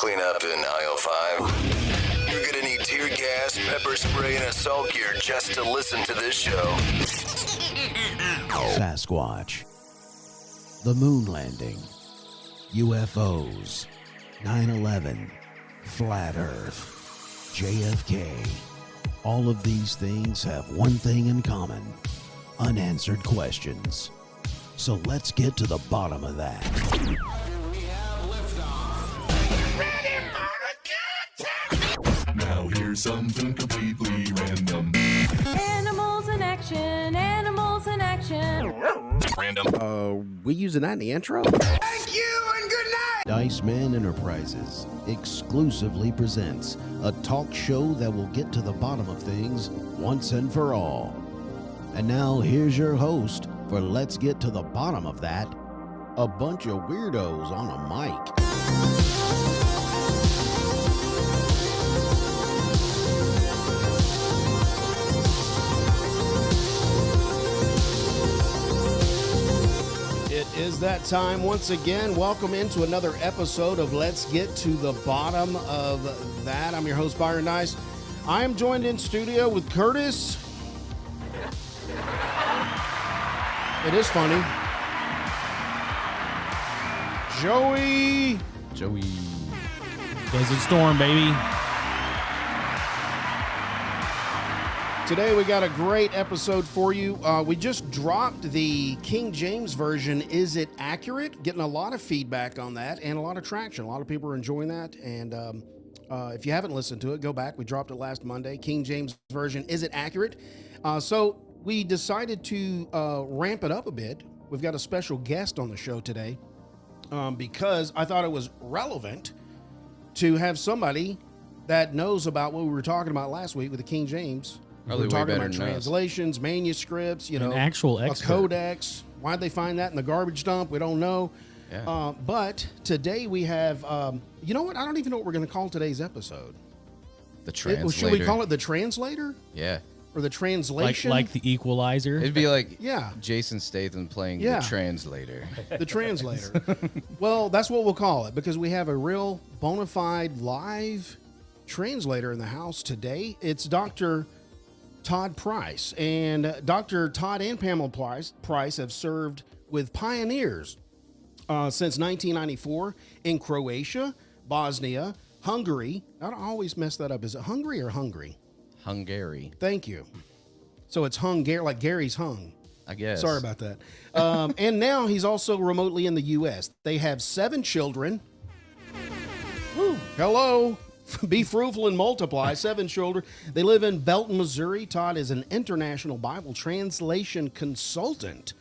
clean up in aisle 5. You're gonna need tear gas, pepper spray, and assault gear just to listen to this show. Sasquatch, the moon landing, UFOs, 9/11, flat earth, JFK. All of these things have one thing in common: unanswered questions. So let's get to the bottom of that. Now here's something completely random. Animals in action, animals in action. Random. We using that in the intro? Thank you and good night. Dice Man Enterprises exclusively presents a talk show that will get to the bottom of things once and for all. And now here's your host for Let's Get to the Bottom of That, a bunch of weirdos on a mic. It is that time once again. Welcome into another episode of Let's Get to the Bottom of That. I'm your host, Byron Dice. I am joined in studio with Curtis. It is funny. Joey. Desert Storm, baby. Today we got a great episode for you. We just dropped the King James Version, Is It Accurate? Getting a lot of feedback on that and a lot of traction. A lot of people are enjoying that. And if you haven't listened to it, go back. We dropped it last Monday. King James Version, Is It Accurate? So we decided to ramp it up a bit. We've got a special guest on the show today because I thought it was relevant to have somebody that knows about what we were talking about last week with the King James. Probably We're talking way better about than us. translations, manuscripts, An actual a expert. codex. Why'd they find that in the garbage dump? We don't know. Yeah. But today we have, you know what? I don't even know what we're going to call today's episode. The translator. Should we call it the translator Yeah. or the translation? Like the Equalizer. It'd be like Yeah. Jason Statham playing Yeah. the translator. The translator. Well, that's what we'll call it because we have a real bona fide live translator in the house today. It's Dr. Todd Price. And Dr. Todd and Pamela Price have served with pioneers since 1994 in Croatia, Bosnia, Hungary. I always mess that up. Is it Hungary or Hungary? Hungary, Thank you. So it's Hungary, like Gary's hung. I guess. Sorry about that. And now he's also remotely in the U.S. They have 7 children. Woo. Hello. Be fruitful and multiply. 7 children. They live in Belton, Missouri. Todd is an international Bible translation consultant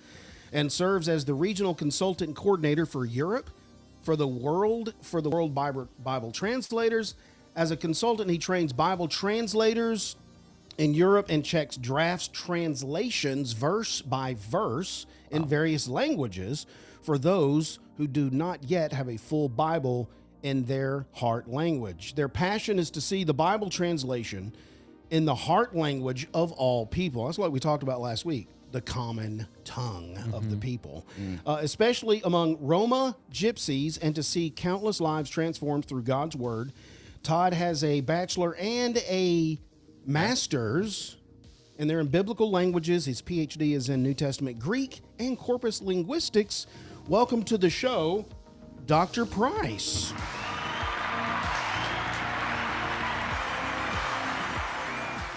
and serves as the regional consultant coordinator for Europe for the World Bible Translators. As a consultant, he trains Bible translators in Europe and checks drafts, translations, verse by verse in various languages for those who do not yet have a full Bible in their heart language. Their passion is to see the Bible translation in the heart language of all people. That's what we talked about last week, the common tongue of the people, especially among Roma Gypsies, and to see countless lives transformed through God's word. Todd has a bachelor and a master's, and they're in biblical languages. His PhD is in New Testament Greek and Corpus Linguistics. Welcome to the show, Dr. Price.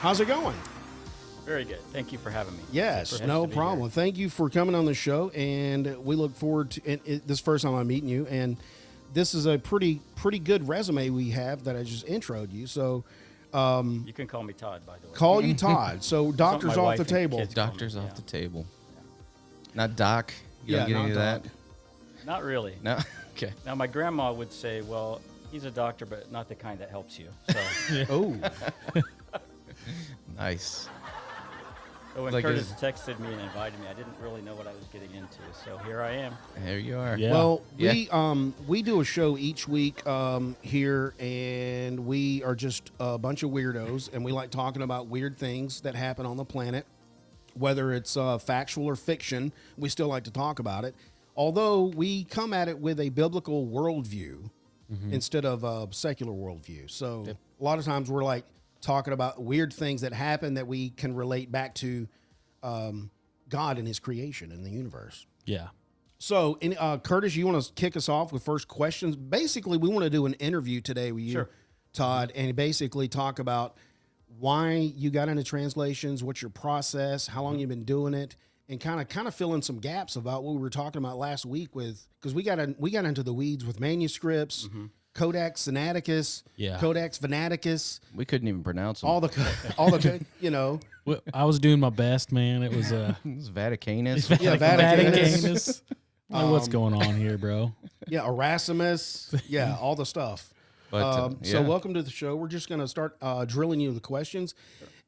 How's it going? Very good. Thank you for having me. Yes, Privileged no to be problem. here. Thank you for coming on the show, and we look forward to this is the first time I'm meeting you, and this is a pretty good resume we have that I just introed you. So You can call me Todd, by the way. call you Todd. So doctor's my off wife the and table. kids- Doctor's Yeah. off the table. Not Doc. You don't get not any of that? doc. Not really. No? Okay. Now, my grandma would say, well, he's a doctor, but not the kind that helps you. So, Oh, Nice. so when Like Curtis his- texted me and invited me, I didn't really know what I was getting into. So here I am. There you are. Yeah. well, Yeah. we do a show each week here, and we are just a bunch of weirdos, and we like talking about weird things that happen on the planet, whether it's factual or fiction. We still like to talk about it, although we come at it with a biblical worldview. instead of a secular worldview. So a lot of times we're like talking about weird things that happen that we can relate back to God and his creation and the universe. Yeah. So, Curtis, you want to kick us off with first questions? Basically, we want to do an interview today with you, Sure. Todd, and basically talk about why you got into translations, what's your process, how long you've been doing it, and kind of fill in some gaps about what we were talking about last week because we got into the weeds with manuscripts, Codex Sinaiticus, Yeah. Codex Venaticus, We couldn't even pronounce them. all the you know. Well, I was doing my best, man. It was It was Vaticanus. Yeah, Vaticanus. Vaticanus. Like, what's going on here, bro? Yeah, Erasmus. Yeah, all the stuff. But, So yeah. welcome to the show. We're just going to start drilling you the questions.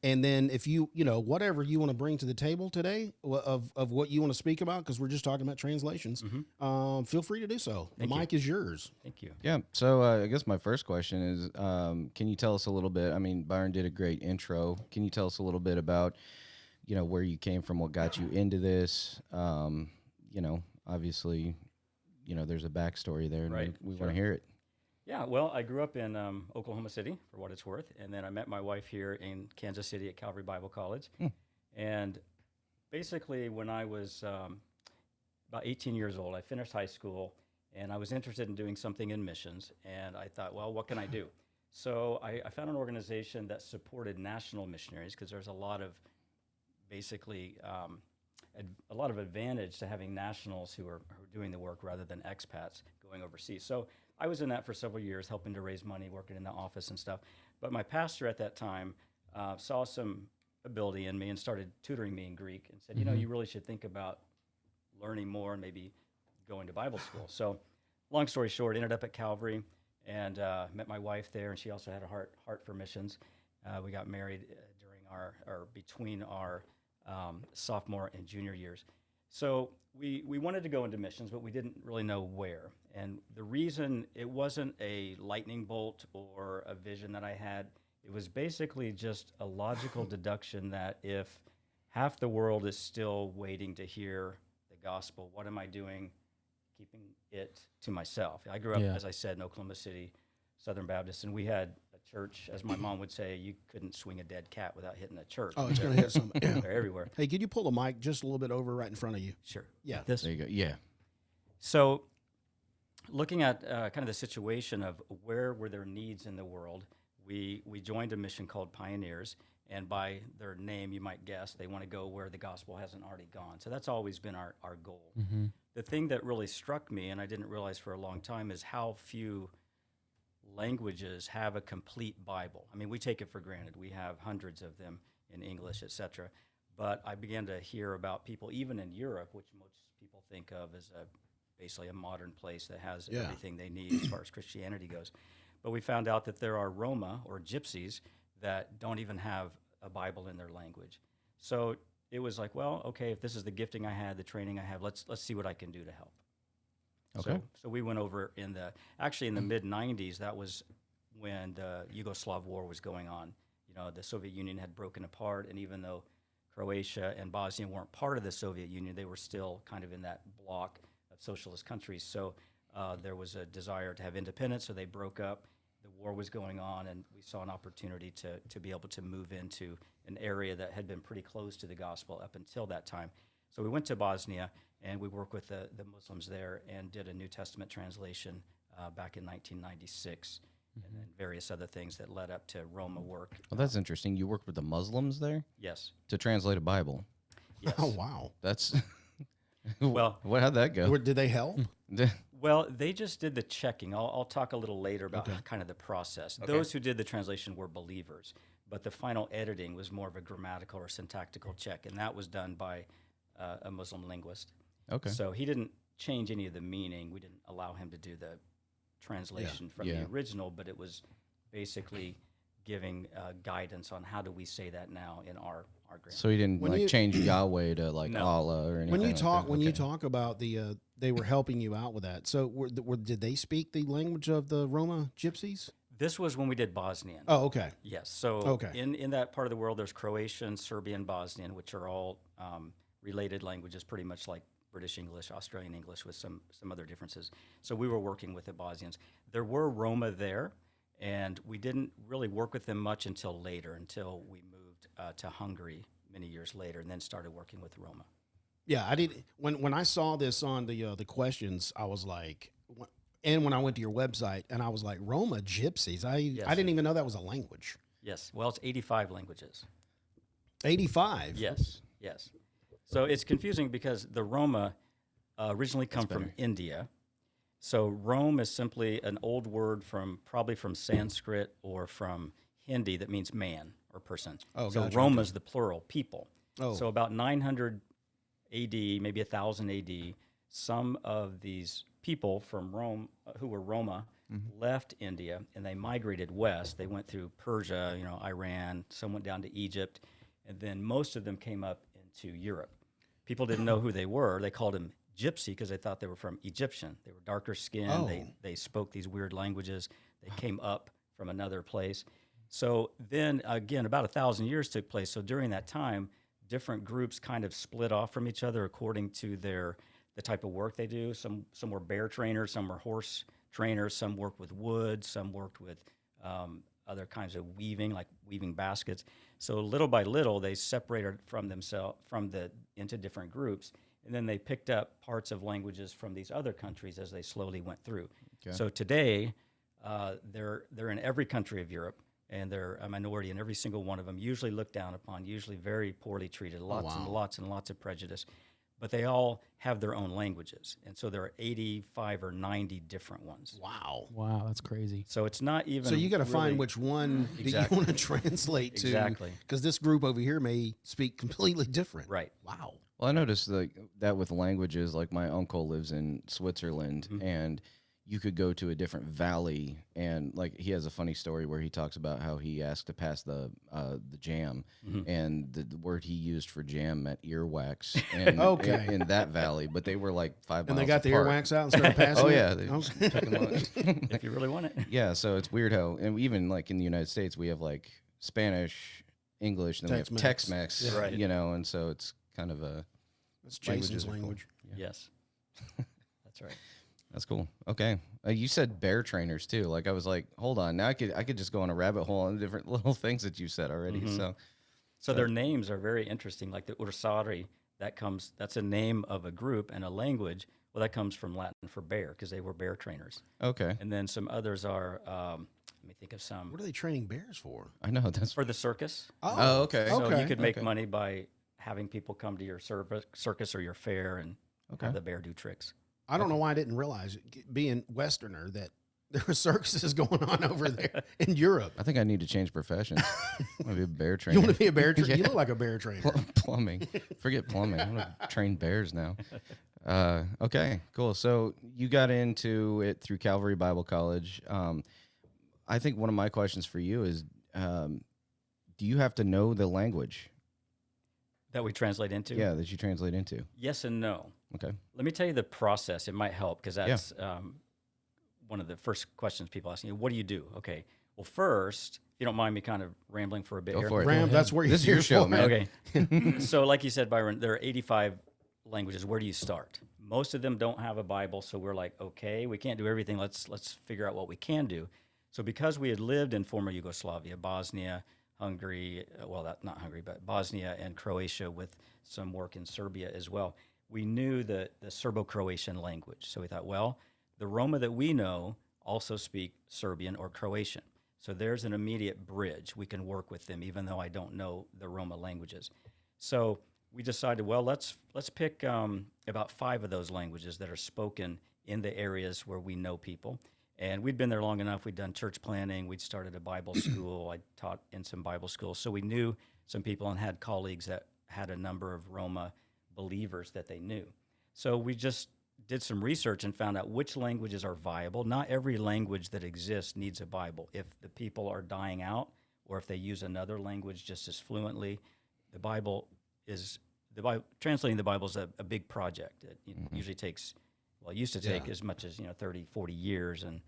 And then if you whatever you want to bring to the table today of what you want to speak about, because we're just talking about translations, feel free to do so. The mic is yours. Thank you. Yeah. So I guess my first question is, can you tell us a little bit? I mean, Byron did a great intro. Can you tell us a little bit about, where you came from, what got you into this? Obviously, there's a backstory there, and Right, we sure. want to hear it. Yeah, well, I grew up in Oklahoma City, for what it's worth, and then I met my wife here in Kansas City at Calvary Bible College. And basically, when I was about 18 years old, I finished high school, and I was interested in doing something in missions. And I thought, well, what can I do? So I found an organization that supported national missionaries because there's a lot of basically a lot of advantage to having nationals who are doing the work rather than expats going overseas. So I was in that for several years, helping to raise money, working in the office and stuff. But my pastor at that time saw some ability in me and started tutoring me in Greek and said, you really should think about learning more and maybe going to Bible school. So long story short, ended up at Calvary and met my wife there, and she also had a heart for missions. We got married between our sophomore and junior years. So we wanted to go into missions, but we didn't really know where. And the reason it wasn't a lightning bolt or a vision that I had, it was basically just a logical deduction that if half the world is still waiting to hear the gospel, what am I doing keeping it to myself? I grew up, as I said, in Oklahoma City, Southern Baptist, and we had a church, as my mom would say, you couldn't swing a dead cat without hitting a church. Oh, it's going to hit something. They're everywhere. Hey, could you pull the mic just a little bit over right in front of you? Sure. Yeah. This. There you go. Yeah. So looking at kind of the situation of where were there needs in the world, we joined a mission called Pioneers, and by their name, you might guess, they want to go where the gospel hasn't already gone. So that's always been our goal. The thing that really struck me, and I didn't realize for a long time, is how few languages have a complete Bible. I mean, we take it for granted. We have hundreds of them in English, etc. But I began to hear about people, even in Europe, which most people think of as basically a modern place that has everything they need as far as Christianity goes. But we found out that there are Roma or Gypsies that don't even have a Bible in their language. So it was like, well, okay, if this is the gifting I had, the training I have, let's see what I can do to help. Okay. So we went over in the mid-90s. That was when the Yugoslav war was going on. The Soviet Union had broken apart, and even though Croatia and Bosnia weren't part of the Soviet Union, they were still kind of in that block of socialist countries. So there was a desire to have independence, so they broke up. The war was going on, and we saw an opportunity to be able to move into an area that had been pretty close to the gospel up until that time. So we went to Bosnia, and we worked with the Muslims there and did a New Testament translation back in 1996, and then various other things that led up to Roma work. Well, that's interesting. You worked with the Muslims there Yes. to translate a Bible. Yes. Oh, wow. That's Well, how'd that go? Did they help? Well, they just did the checking. I'll talk a little later about kind of the process. Those who did the translation were believers, but the final editing was more of a grammatical or syntactical check, and that was done by a Muslim linguist. Okay. So he didn't change any of the meaning. We didn't allow him to do the translation from the original, but it was basically giving guidance on how do we say that now in our grammar. So he didn't change Yahweh to Allah or anything. When you like talk that. Okay. talk about they were helping you out with that. So did they speak the language of the Roma Gypsies? This was when we did Bosnian. Oh, okay. Yes. So in that part of the world, there's Croatian, Serbian, Bosnian, which are all related languages, pretty much like British English, Australian English with some other differences. So we were working with the Bosnians. There were Roma there, and we didn't really work with them much until later, until we moved to Hungary many years later, and then started working with Roma. Yeah, I did. When I saw this on the questions, I was like, and when I went to your website, and I was like, Roma Gypsies. I didn't even know that was a language. Yes. Well, it's 85 languages. 85. Yes. Yes. So it's confusing because the Roma originally come from India. So Rome is simply an old word probably from Sanskrit or from Hindi that means man or person. Oh, so gotcha, Roma is the plural, people. Oh. So about 900 AD, maybe 1000 AD, some of these people from Rome who were Roma left India and they migrated west. They went through Persia, Iran, some went down to Egypt, and then most of them came up into Europe. People didn't know who they were. They called them gypsy because they thought they were from Egyptian. They were darker skinned. Oh. They spoke these weird languages. They came up from another place. So then again, about 1,000 years took place. So during that time, different groups kind of split off from each other according to the type of work they do. Some were bear trainers, some were horse trainers, some worked with wood, some worked with other kinds of weaving, like weaving baskets. So little by little, they separated from themselves into different groups, and then they picked up parts of languages from these other countries as they slowly went through. Okay. So today, they're in every country of Europe, and they're a minority in every single one of them, usually looked down upon, usually very poorly treated, lots and lots of prejudice. But they all have their own languages. And so there are 85 or 90 different ones. Wow, that's crazy. So it's not even. So you got to find which one do you want to translate to. Exactly. Because this group over here may speak completely different. Right. Wow. Well, I noticed that with languages, like my uncle lives in Switzerland, and you could go to a different valley, and like he has a funny story where he talks about how he asked to pass the jam, and the word he used for jam meant earwax, and in that valley, but they were like 5 miles And they got the apart. earwax out and started passing. Oh it? yeah, they took 'em on. if you really want it. Yeah, so it's weird how, and even like in the United States, we have like Spanish, English, and then we have Tex-Mex. Tex-Mex, Right. and so it's kind of a. That's Jason's Languages are cool. language. Yes. That's right. That's cool. Okay, you said bear trainers too. Like I was like, hold on, now I could just go on a rabbit hole on different little things that you said already. So their names are very interesting. Like the Ursari, that's a name of a group and a language. Well, that comes from Latin for bear because they were bear trainers. okay, And then some others are, let me think of some. What are they training bears for? I know that's. For the circus. Oh, okay. So you could make money by having people come to your circus or your fair and have the bear do tricks. I don't know why I didn't realize, being Westerner, that there are circuses going on over there in Europe. I think I need to change professions. I want to be a bear trainer. You want to be a bear trainer? You look like a bear trainer. Plumbing. Forget plumbing. I want to train bears now. Okay, cool. So you got into it through Calvary Bible College. I think one of my questions for you is, do you have to know the language? That we translate into? Yeah, that you translate into. Yes and no. Okay. Let me tell you the process. It might help because that's one of the first questions people ask me. What do you do? Okay. Well, first, if you don't mind me kind of rambling for a bit Go here. for it. Ram, that's where This is your show, man. Okay. So like you said, Byron, there are 85 languages. Where do you start? Most of them don't have a Bible, so we're like, okay, we can't do everything. Let's figure out what we can do. So because we had lived in former Yugoslavia, Bosnia, Hungary, not Hungary, but Bosnia and Croatia with some work in Serbia as well, we knew the Serbo-Croatian language. So we thought, well, the Roma that we know also speak Serbian or Croatian. So there's an immediate bridge. We can work with them, even though I don't know the Roma languages. So we decided, well, let's pick about 5 of those languages that are spoken in the areas where we know people. And we'd been there long enough. We'd done church planning. We'd started a Bible school. I taught in some Bible schools. So we knew some people and had colleagues that had a number of Roma believers that they knew. So we just did some research and found out which languages are viable. Not every language that exists needs a Bible. If the people are dying out or if they use another language just as fluently, translating the Bible is a big project. It usually takes, it used to take as much as 30, 40 years, and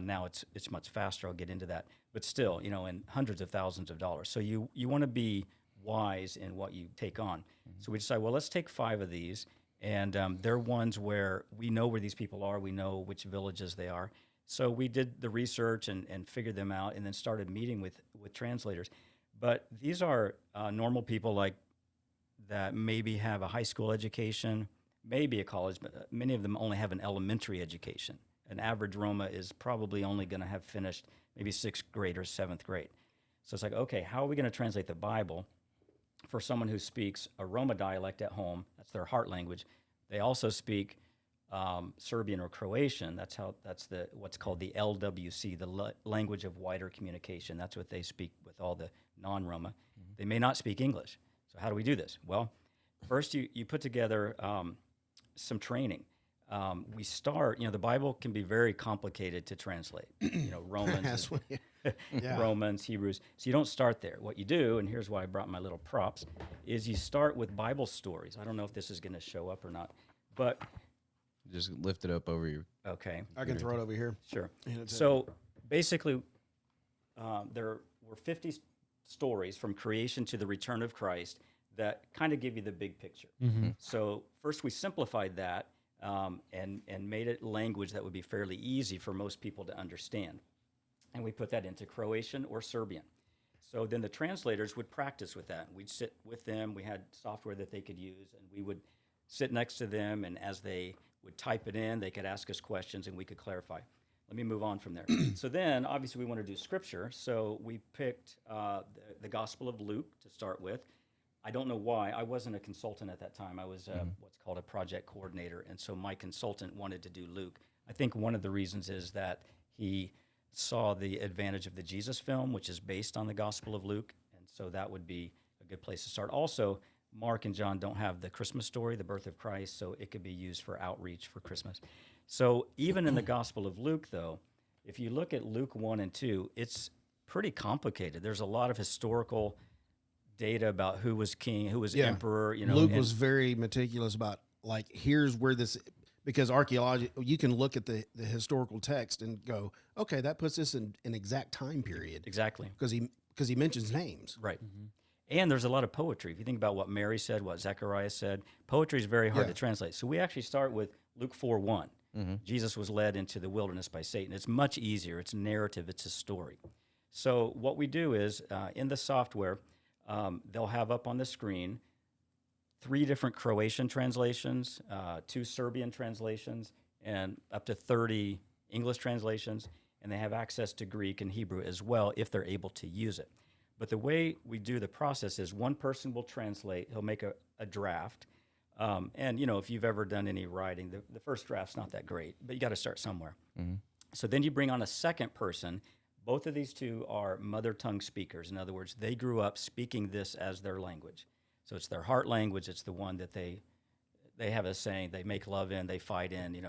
now it's much faster. I'll get into that. But still, in hundreds of thousands of dollars. So you want to be wise in what you take on. So we decided, well, let's take 5 of these, And they're ones where we know where these people are. We know which villages they are. So we did the research and figured them out, and then started meeting with translators. But these are normal people like that maybe have a high school education, maybe a college, but many of them only have an elementary education. An average Roma is probably only going to have finished maybe 6th grade or 7th grade. So it's like, okay, how are we going to translate the Bible for someone who speaks a Roma dialect at home? That's their heart language. They also speak Serbian or Croatian. That's what's called the LWC, the language of wider communication. That's what they speak with all the non-Roma. Mm-hmm. They may not speak English. So how do we do this? Well, first you put together some training. We start, the Bible can be very complicated to translate. Romans, Romans, Hebrews. So you don't start there. What you do, and here's why I brought my little props, is you start with Bible stories. I don't know if this is going to show up or not, but just lift it up over your. Okay. I can throw it over here. Sure. So basically, there were 50 stories from creation to the return of Christ that kind of give you the big picture. Mm-hmm. So first we simplified that and made it language that would be fairly easy for most people to understand. And we put that into Croatian or Serbian. So then the translators would practice with that. We'd sit with them. We had software that they could use, and we would sit next to them, and as they would type it in, they could ask us questions, and we could clarify. Let me move on from there. So then, obviously, we want to do Scripture, so we picked the Gospel of Luke to start with. I don't know why. I wasn't a consultant at that time. I was what's called a project coordinator, and so my consultant wanted to do Luke. I think one of the reasons is that he saw the advantage of the Jesus film, which is based on the Gospel of Luke, and so that would be a good place to start. Also, Mark and John don't have the Christmas story, the birth of Christ, so it could be used for outreach for Christmas. So even in the Gospel of Luke, though, if you look at Luke 1 and 2, it's pretty complicated. There's a lot of historical data about who was king, who was emperor. Luke was very meticulous about, like, here's where this, because archaeology, you can look at the historical text and go, okay, that puts this in an exact time period. Exactly. Because he mentions names. Right. Mm-hmm. And there's a lot of poetry. If you think about what Mary said, what Zechariah said, poetry is very hard to translate. So we actually start with Luke 4:1. Mm-hmm. Jesus was led into the wilderness by Satan. It's much easier. It's narrative. It's a story. So what we do is in the software, they'll have up on the screen 3 different Croatian translations, 2 Serbian translations, and up to 30 English translations. And they have access to Greek and Hebrew as well if they're able to use it. But the way we do the process is one person will translate. He'll make a draft. And, if you've ever done any writing, the first draft's not that great, but you got to start somewhere. Mm-hmm. So then you bring on a second person. Both of these two are mother tongue speakers. In other words, they grew up speaking this as their language. So it's their heart language. It's the one that they have a saying, they make love in, they fight in.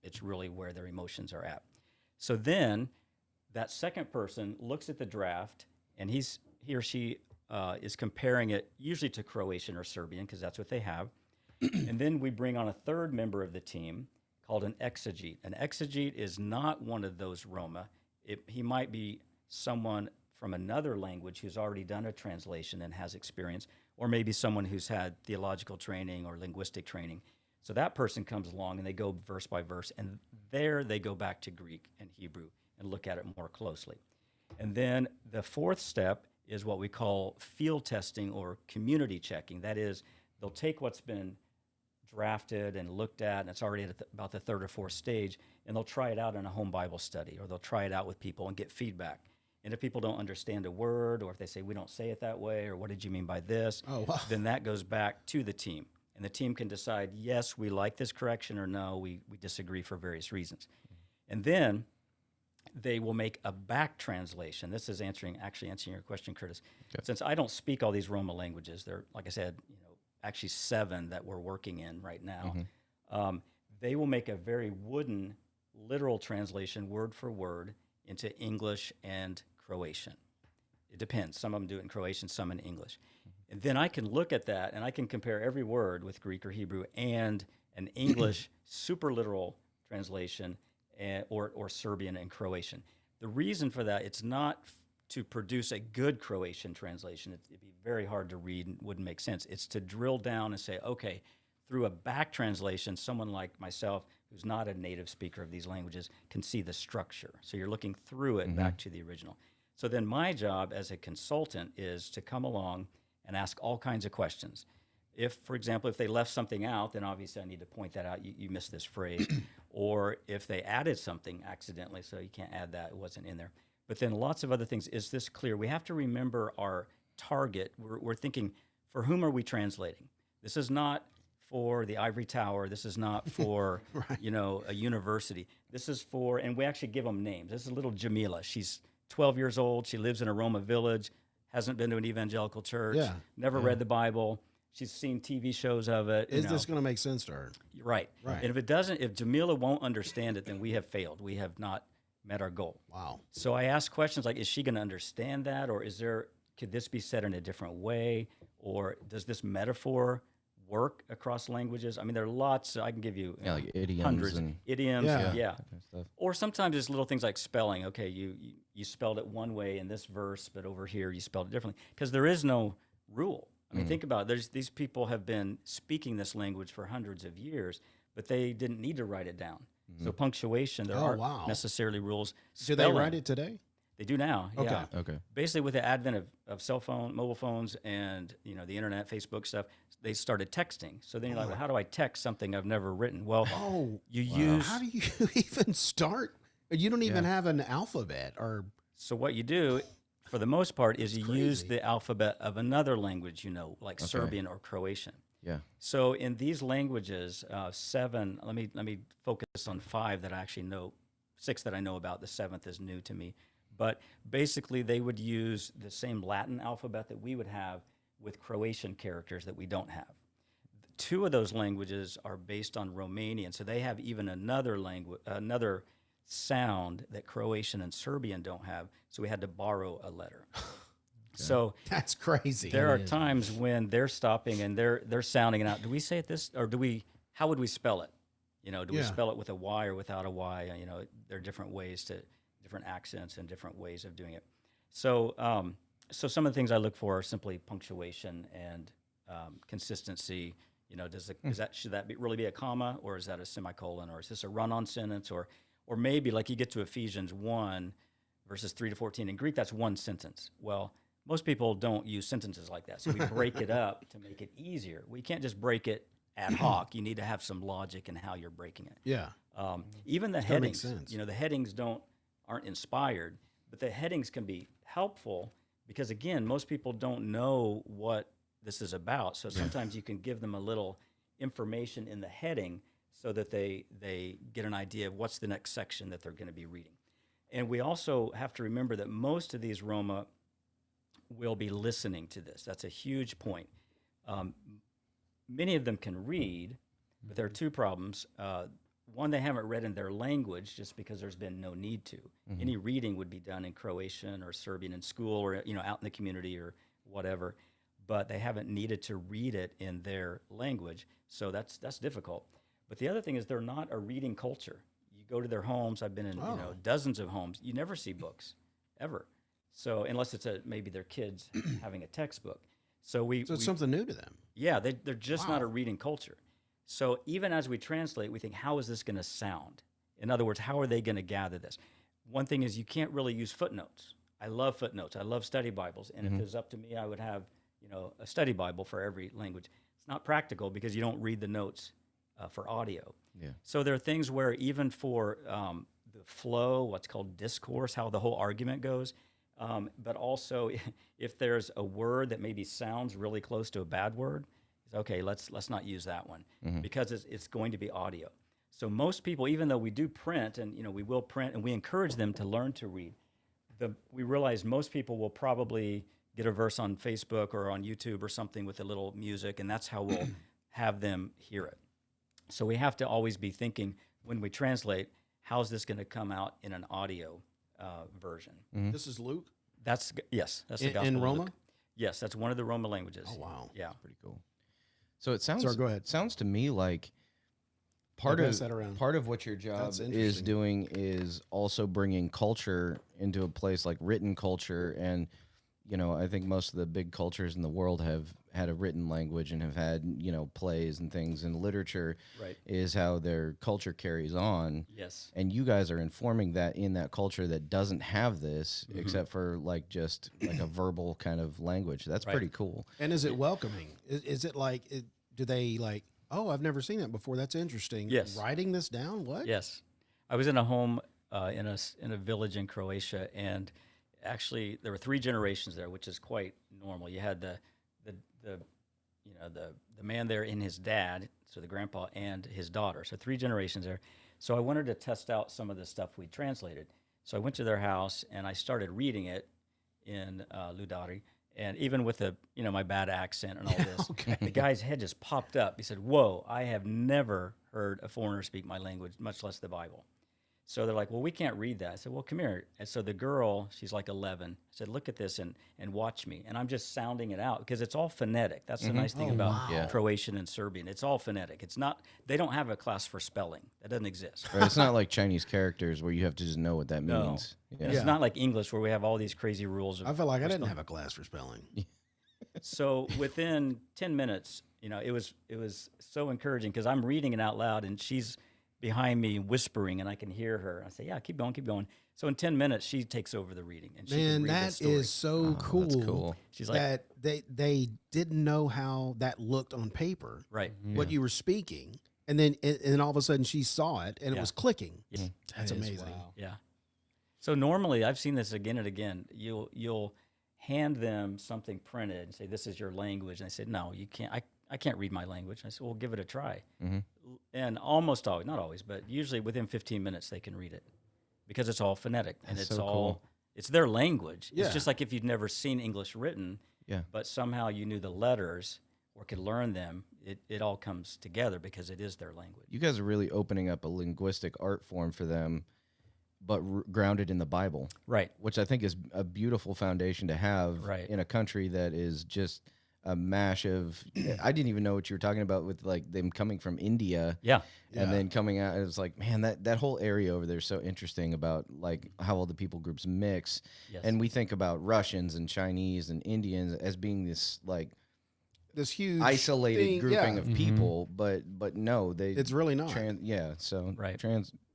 It's really where their emotions are at. So then that second person looks at the draft, and he or she is comparing it usually to Croatian or Serbian, because that's what they have. And then we bring on a third member of the team called an exegete. An exegete is not one of those Roma. He might be someone from another language who's already done a translation and has experience, or maybe someone who's had theological training or linguistic training. So that person comes along, and they go verse by verse, and there they go back to Greek and Hebrew and look at it more closely. And then the fourth step is what we call field testing or community checking. That is, they'll take what's been drafted and looked at, and it's already at about the 3rd or 4th stage, and they'll try it out in a home Bible study, or they'll try it out with people and get feedback. And if people don't understand a word, or if they say, we don't say it that way, or what did you mean by this, then that goes back to the team. And the team can decide, yes, we like this correction, or no, we disagree for various reasons. And then they will make a back translation. This is answering your question, Curtis. Okay. Since I don't speak all these Roma languages, there, like I said, actually 7 that we're working in right now. Mm-hmm. They will make a very wooden, literal translation, word for word, into English and Croatian. It depends. Some of them do it in Croatian, some in English. Mm-hmm. And then I can look at that, and I can compare every word with Greek or Hebrew and an English super literal translation or Serbian and Croatian. The reason for that, it's not to produce a good Croatian translation. It'd be very hard to read and wouldn't make sense. It's to drill down and say, okay, through a back translation, someone like myself, who's not a native speaker of these languages, can see the structure. So you're looking through it back to the original. So then my job as a consultant is to come along and ask all kinds of questions. If, for example, if they left something out, then obviously I need to point that out. You missed this phrase. Or if they added something accidentally, so you can't add that, it wasn't in there. But then lots of other things. Is this clear? We have to remember our target. We're thinking, for whom are we translating? This is not for the ivory tower. This is not for, a university. This is for, and we actually give them names. This is little Jamila. She's 12 years old. She lives in a Roma village, hasn't been to an evangelical church, never read the Bible. She's seen TV shows of it. Is this going to make sense to her? Right. And if it doesn't, if Jamila won't understand it, then we have failed. We have not met our goal. Wow. So I ask questions like, is she going to understand that? Or could this be said in a different way? Or does this metaphor work across languages? I mean, there are lots. I can give you like idioms hundreds and idioms. Yeah. that kind of stuff. Or sometimes it's little things like spelling. Okay, you spelled it one way in this verse, but over here you spelled it differently. Because there is no rule. I mean, think about it. These people have been speaking this language for hundreds of years, but they didn't need to write it down. So punctuation, there aren't necessarily rules. Do they write it today? They do now. Okay. Yeah. Okay. Basically, with the advent of mobile phones, and the internet, Facebook stuff, they started texting. So then you're like, well, how do I text something I've never written? Well, you use. How do you even start? You don't even have an alphabet, or So what you do, for the most part, is you use the alphabet of another language, like Serbian or Croatian. Yeah. So in these languages, 7. Let me focus on 5 that I actually know. 6 that I know about. The 7th is new to me. But basically, they would use the same Latin alphabet that we would have with Croatian characters that we don't have. 2 of those languages are based on Romanian, so they have even another sound that Croatian and Serbian don't have. So we had to borrow a letter. So that's crazy. there are times when they're stopping and they're sounding it out. Do we say it this, or how would we spell it? Do we spell it with a Y or without a Y? There are different accents and different ways of doing it. So, so some of the things I look for are simply punctuation and consistency. Should that really be a comma, or is that a semicolon, or is this a run-on sentence, or maybe like you get to Ephesians 1 verses 3 to 14 in Greek, that's one sentence. Well, most people don't use sentences like that, so we break it up to make it easier. We can't just break it ad hoc. You need to have some logic in how you're breaking it. Yeah. Even the That headings, makes sense. the headings aren't inspired, but the headings can be helpful because, again, most people don't know what this is about. So sometimes you can give them a little information in the heading so that they get an idea of what's the next section that they're going to be reading. And we also have to remember that most of these Roma will be listening to this. That's a huge point. Many of them can read, but there are 2 problems. One, they haven't read in their language just because there's been no need to. Any reading would be done in Croatian or Serbian in school or out in the community or whatever, but they haven't needed to read it in their language, so that's difficult. But the other thing is they're not a reading culture. You go to their homes. I've been in dozens of homes. You never see books, ever. So unless it's maybe their kids having a textbook. So it's something new to them. Yeah, they're just not a reading culture. So even as we translate, we think, how is this going to sound? In other words, how are they going to gather this? One thing is you can't really use footnotes. I love footnotes. I love study Bibles. And if it was up to me, I would have a study Bible for every language. It's not practical because you don't read the notes for audio. Yeah. So there are things where even for the flow, what's called discourse, how the whole argument goes, but also if there's a word that maybe sounds really close to a bad word, okay, let's not use that one because it's going to be audio. So most people, even though we do print and we will print and we encourage them to learn to read, we realize most people will probably get a verse on Facebook or on YouTube or something with a little music, and that's how we'll have them hear it. So we have to always be thinking when we translate, how's this going to come out in an audio version? This is Luke? That's the Gospel in of Roma? Luke. Yes, that's one of the Roma languages. Oh, wow. Yeah. Pretty cool. So it sounds. Sorry, go ahead. Sounds to me like part pass that around. of what your job That's is interesting. doing is also bringing culture into a place like written culture, and I think most of the big cultures in the world have had a written language and have had, plays and things and literature, Right. is how their culture carries on. Yes. And you guys are informing that in that culture that doesn't have this, except for just like a verbal kind of language. That's Right. pretty cool. And is it welcoming? Is it like, do they like, oh, I've never seen that before. That's interesting. Yes. Writing this down? What? Yes. I was in a home in a village in Croatia, and actually there were 3 generations there, which is quite normal. You had the man there and his dad, so the grandpa and his daughter, so 3 generations there. So I wanted to test out some of the stuff we translated. So I went to their house and I started reading it in Ludari, and even with my bad accent and all this, the guy's head just popped up. He said, "Whoa, I have never heard a foreigner speak my language, much less the Bible." So they're like, "Well, we can't read that." I said, "Well, come here." And so the girl, she's like 11, said, "Look at this and watch me." And I'm just sounding it out because it's all phonetic. That's the nice thing about Croatian and Serbian. It's all phonetic. It's not, they don't have a class for spelling. That doesn't exist. Right, it's not like Chinese characters where you have to just know what that No. means. Yeah. It's not like English where we have all these crazy rules. I felt like I didn't have a class for spelling. So within 10 minutes, it was so encouraging because I'm reading it out loud and she's behind me whispering and I can hear her. I say, "Yeah, keep going, keep going." So in 10 minutes, she takes over the reading and she can Man, read the that story. is so cool. That's cool. She's like, that they didn't know how that looked on paper, right. what you were speaking, and then all of a sudden she saw it and it Yeah. was clicking. Yeah. That's That is amazing. wow. Yeah. So normally, I've seen this again and again. You'll hand them something printed and say, "This is your language," and they say, "No, you can't. I can't read my language." I said, "Well, give it a try." And almost always, not always, but usually within 15 minutes they can read it because it's all phonetic and That's it's so all cool. it's their language. Yeah. It's just like if you'd never seen English written, Yeah. but somehow you knew the letters or could learn them. It all comes together because it is their language. You guys are really opening up a linguistic art form for them, but grounded in the Bible, Right. which I think is a beautiful foundation to have Right. in a country that is just a mash of. I didn't even know what you were talking about with them coming from India, Yeah. and then coming out. It was like, man, that whole area over there is so interesting about how all the people groups mix. Yes. And we think about Russians and Chinese and Indians as being this This huge isolated thing, grouping yeah. of people, but no, It's really not. so Right.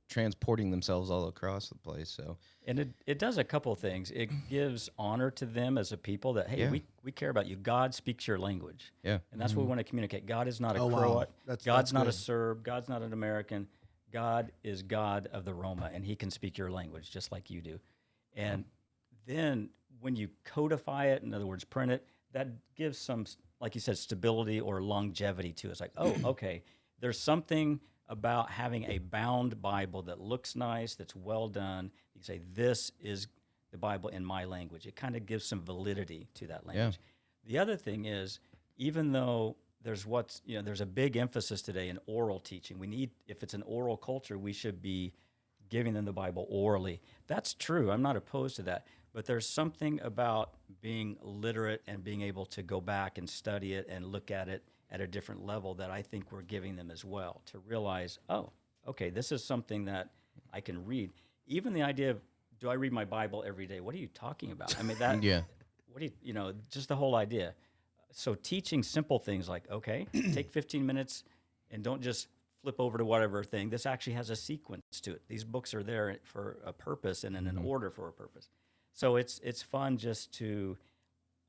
transporting themselves all across the place. So And it does a couple of things. It gives honor to them as a people that, hey, Yeah. we care about you. God speaks your language. yeah, And that's what we want to communicate. God is not a Oh, wow. Croat. That's God's not a good. Serb. God's not an American. God is God of the Roma, and he can speak your language just like you do. And then when you codify it, in other words, print it, that gives some, like you said, stability or longevity to it. It's like, oh, okay, there's something about having a bound Bible that looks nice, that's well done. You can say, this is the Bible in my language. It kind of gives some validity to that language. The other thing is, even though there's a big emphasis today in oral teaching. If it's an oral culture, we should be giving them the Bible orally. That's true. I'm not opposed to that. But there's something about being literate and being able to go back and study it and look at it at a different level that I think we're giving them as well, to realize, oh, okay, this is something that I can read. Even the idea of, do I read my Bible every day? What are you talking about? I mean, that, yeah, what do you, just the whole idea. So teaching simple things like, okay, take 15 minutes and don't just flip over to whatever thing. This actually has a sequence to it. These books are there for a purpose and in an order for a purpose. So it's fun just to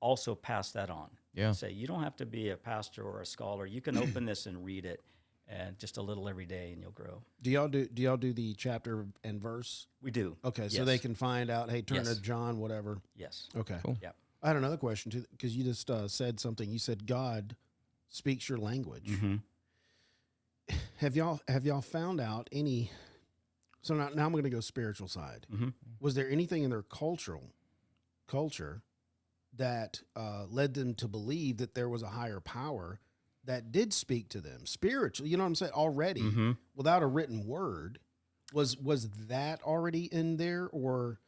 also pass that on. Yeah. Say, you don't have to be a pastor or a scholar. You can open this and read it, and just a little every day, and you'll grow. Do y'all do the chapter and verse? We do. Okay, so Yes. they can find out. Hey, turn Yes. to John, whatever. Yes. Okay. Cool. Yeah. I had another question too, because you just said something. You said God speaks your language. Mm-hmm. Have y'all found out any? So now I'm going to go spiritual side. Mm-hmm. Was there anything in their culture that led them to believe that there was a higher power that did speak to them spiritually? You know what I'm saying? Already, Mm-hmm. without a written word, was that already in there, or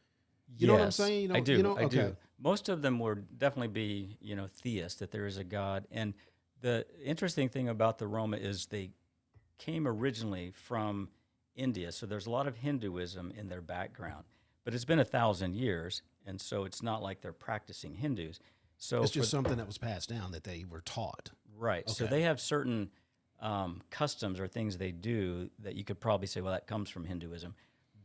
you know what I'm Yes, saying? You know, I do. You know? I Okay. do. Most of them would definitely be, theists, that there is a God. And the interesting thing about the Roma is they came originally from India, so there's a lot of Hinduism in their background. But it's been 1,000 years, and so it's not like they're practicing Hindus. So It's just something that was passed down that they were taught. right. So Okay. they have certain customs or things they do that you could probably say, well, that comes from Hinduism,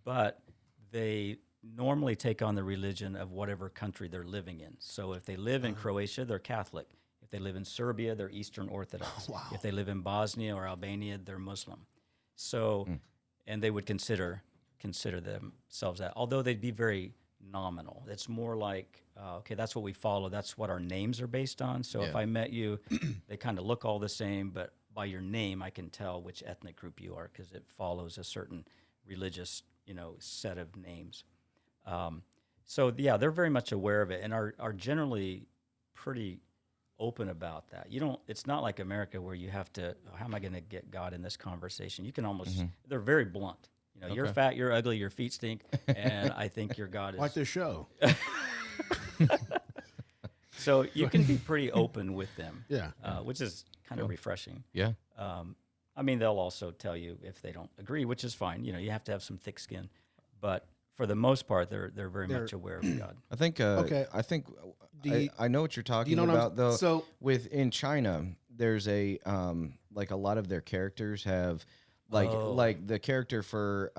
but they normally take on the religion of whatever country they're living in. So if they live in Croatia, they're Catholic. If they live in Serbia, they're Eastern Orthodox. Wow. If they live in Bosnia or Albania, they're Muslim. So, and they would consider themselves that, although they'd be very nominal. It's more like, okay, that's what we follow. That's what our names are based on. So if Yeah. I met you, they kind of look all the same, but by your name, I can tell which ethnic group you are because it follows a certain religious, set of names. So yeah, they're very much aware of it and are generally pretty open about that. It's not like America where you have to, how am I going to get God in this conversation? You can almost, they're very blunt. You're fat, you're ugly, your feet stink, and I think your God is. Like this show. So you can be pretty open with them. Yeah. Which is kind of refreshing. Yeah. I mean, they'll also tell you if they don't agree, which is fine. You have to have some thick skin, but for the most part, they're very much aware of God. I think. Okay. I think. you- I know what you're talking know what I'm- about, though. so- in China, there's a like a lot of their characters have like the character for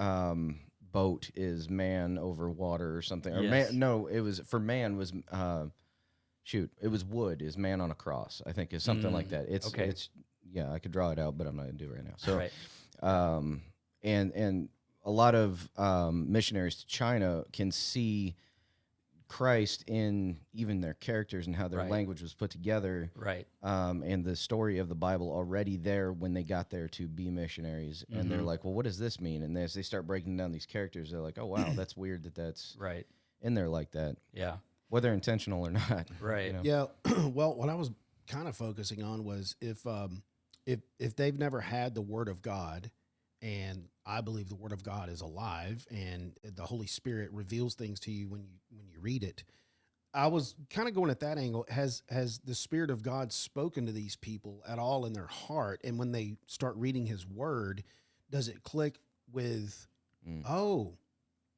boat is man over water or something. Or Yes. man, no, it was for man was it was wood is man on a cross. I think is something like that. It's okay. it's yeah, I could draw it out, but I'm not gonna do it right now. So Right. and a lot of missionaries to China can see Christ in even their characters and how their Right. language was put together, Right. and the story of the Bible already there when they got there to be missionaries, and they're like, well, what does this mean? And as they start breaking down these characters, they're like, oh wow, that's weird that's Right. in there like that, Yeah. whether intentional or not. Right. Yeah. Well, what I was kind of focusing on was if they've never had the Word of God, and I believe the Word of God is alive, and the Holy Spirit reveals things to you when you read it. I was kind of going at that angle. Has the Spirit of God spoken to these people at all in their heart? And when they start reading His Word, does it click with, oh,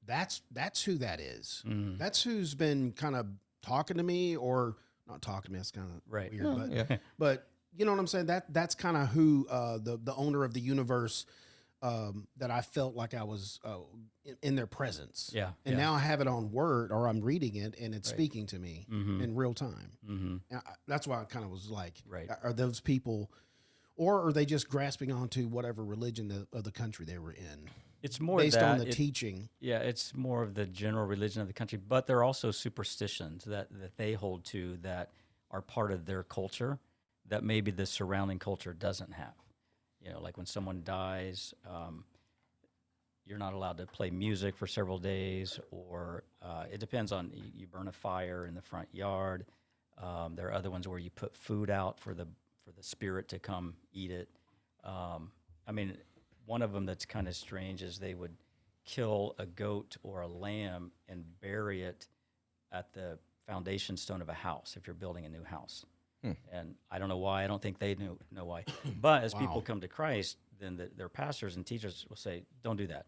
that's who that is. That's who's been kind of talking to me, or not talking to me. That's kind of Right. weird, No, but yeah. but you know what I'm saying. That's kind of who the owner of the universe that I felt like I was in their presence. Yeah. And yeah. now I have it on Word, or I'm reading it, and it's Right. speaking to me Mhm. in real time. Mhm. And that's why I kind of was like, Right. are those people, or are they just grasping onto whatever religion of the country they were in, It's more based that on the it- teaching? Yeah, it's more of the general religion of the country, but there are also superstitions that they hold to that are part of their culture that maybe the surrounding culture doesn't have. Like when someone dies, you're not allowed to play music for several days, or it depends on, you burn a fire in the front yard. There are other ones where you put food out for the spirit to come eat it. I mean, one of them that's kind of strange is they would kill a goat or a lamb and bury it at the foundation stone of a house if you're building a new house. And I don't know why. I don't think they know why. But as people come to Christ, then their pastors and teachers will say, don't do that.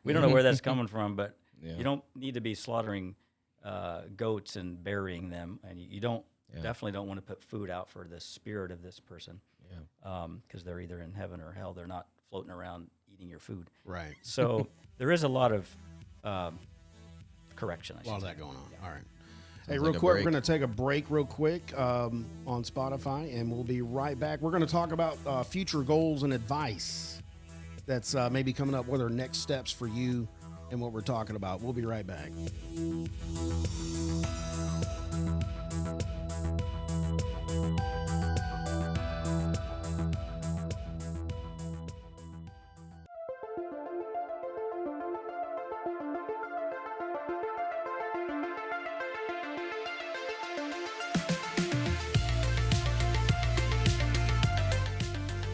We don't know where that's coming from, but Yeah. you don't need to be slaughtering goats and burying them. And you don't definitely don't want to put food out for the spirit of this person. Because they're either in heaven or hell. They're not floating around eating your food. Right. So there is a lot of correction. A lot of that going on. All right. Hey, Sounds real like a quick, break. we're going to take a break real quick on Spotify, and we'll be right back. We're going to talk about future goals and advice that's maybe coming up. What are next steps for you and what we're talking about? We'll be right back.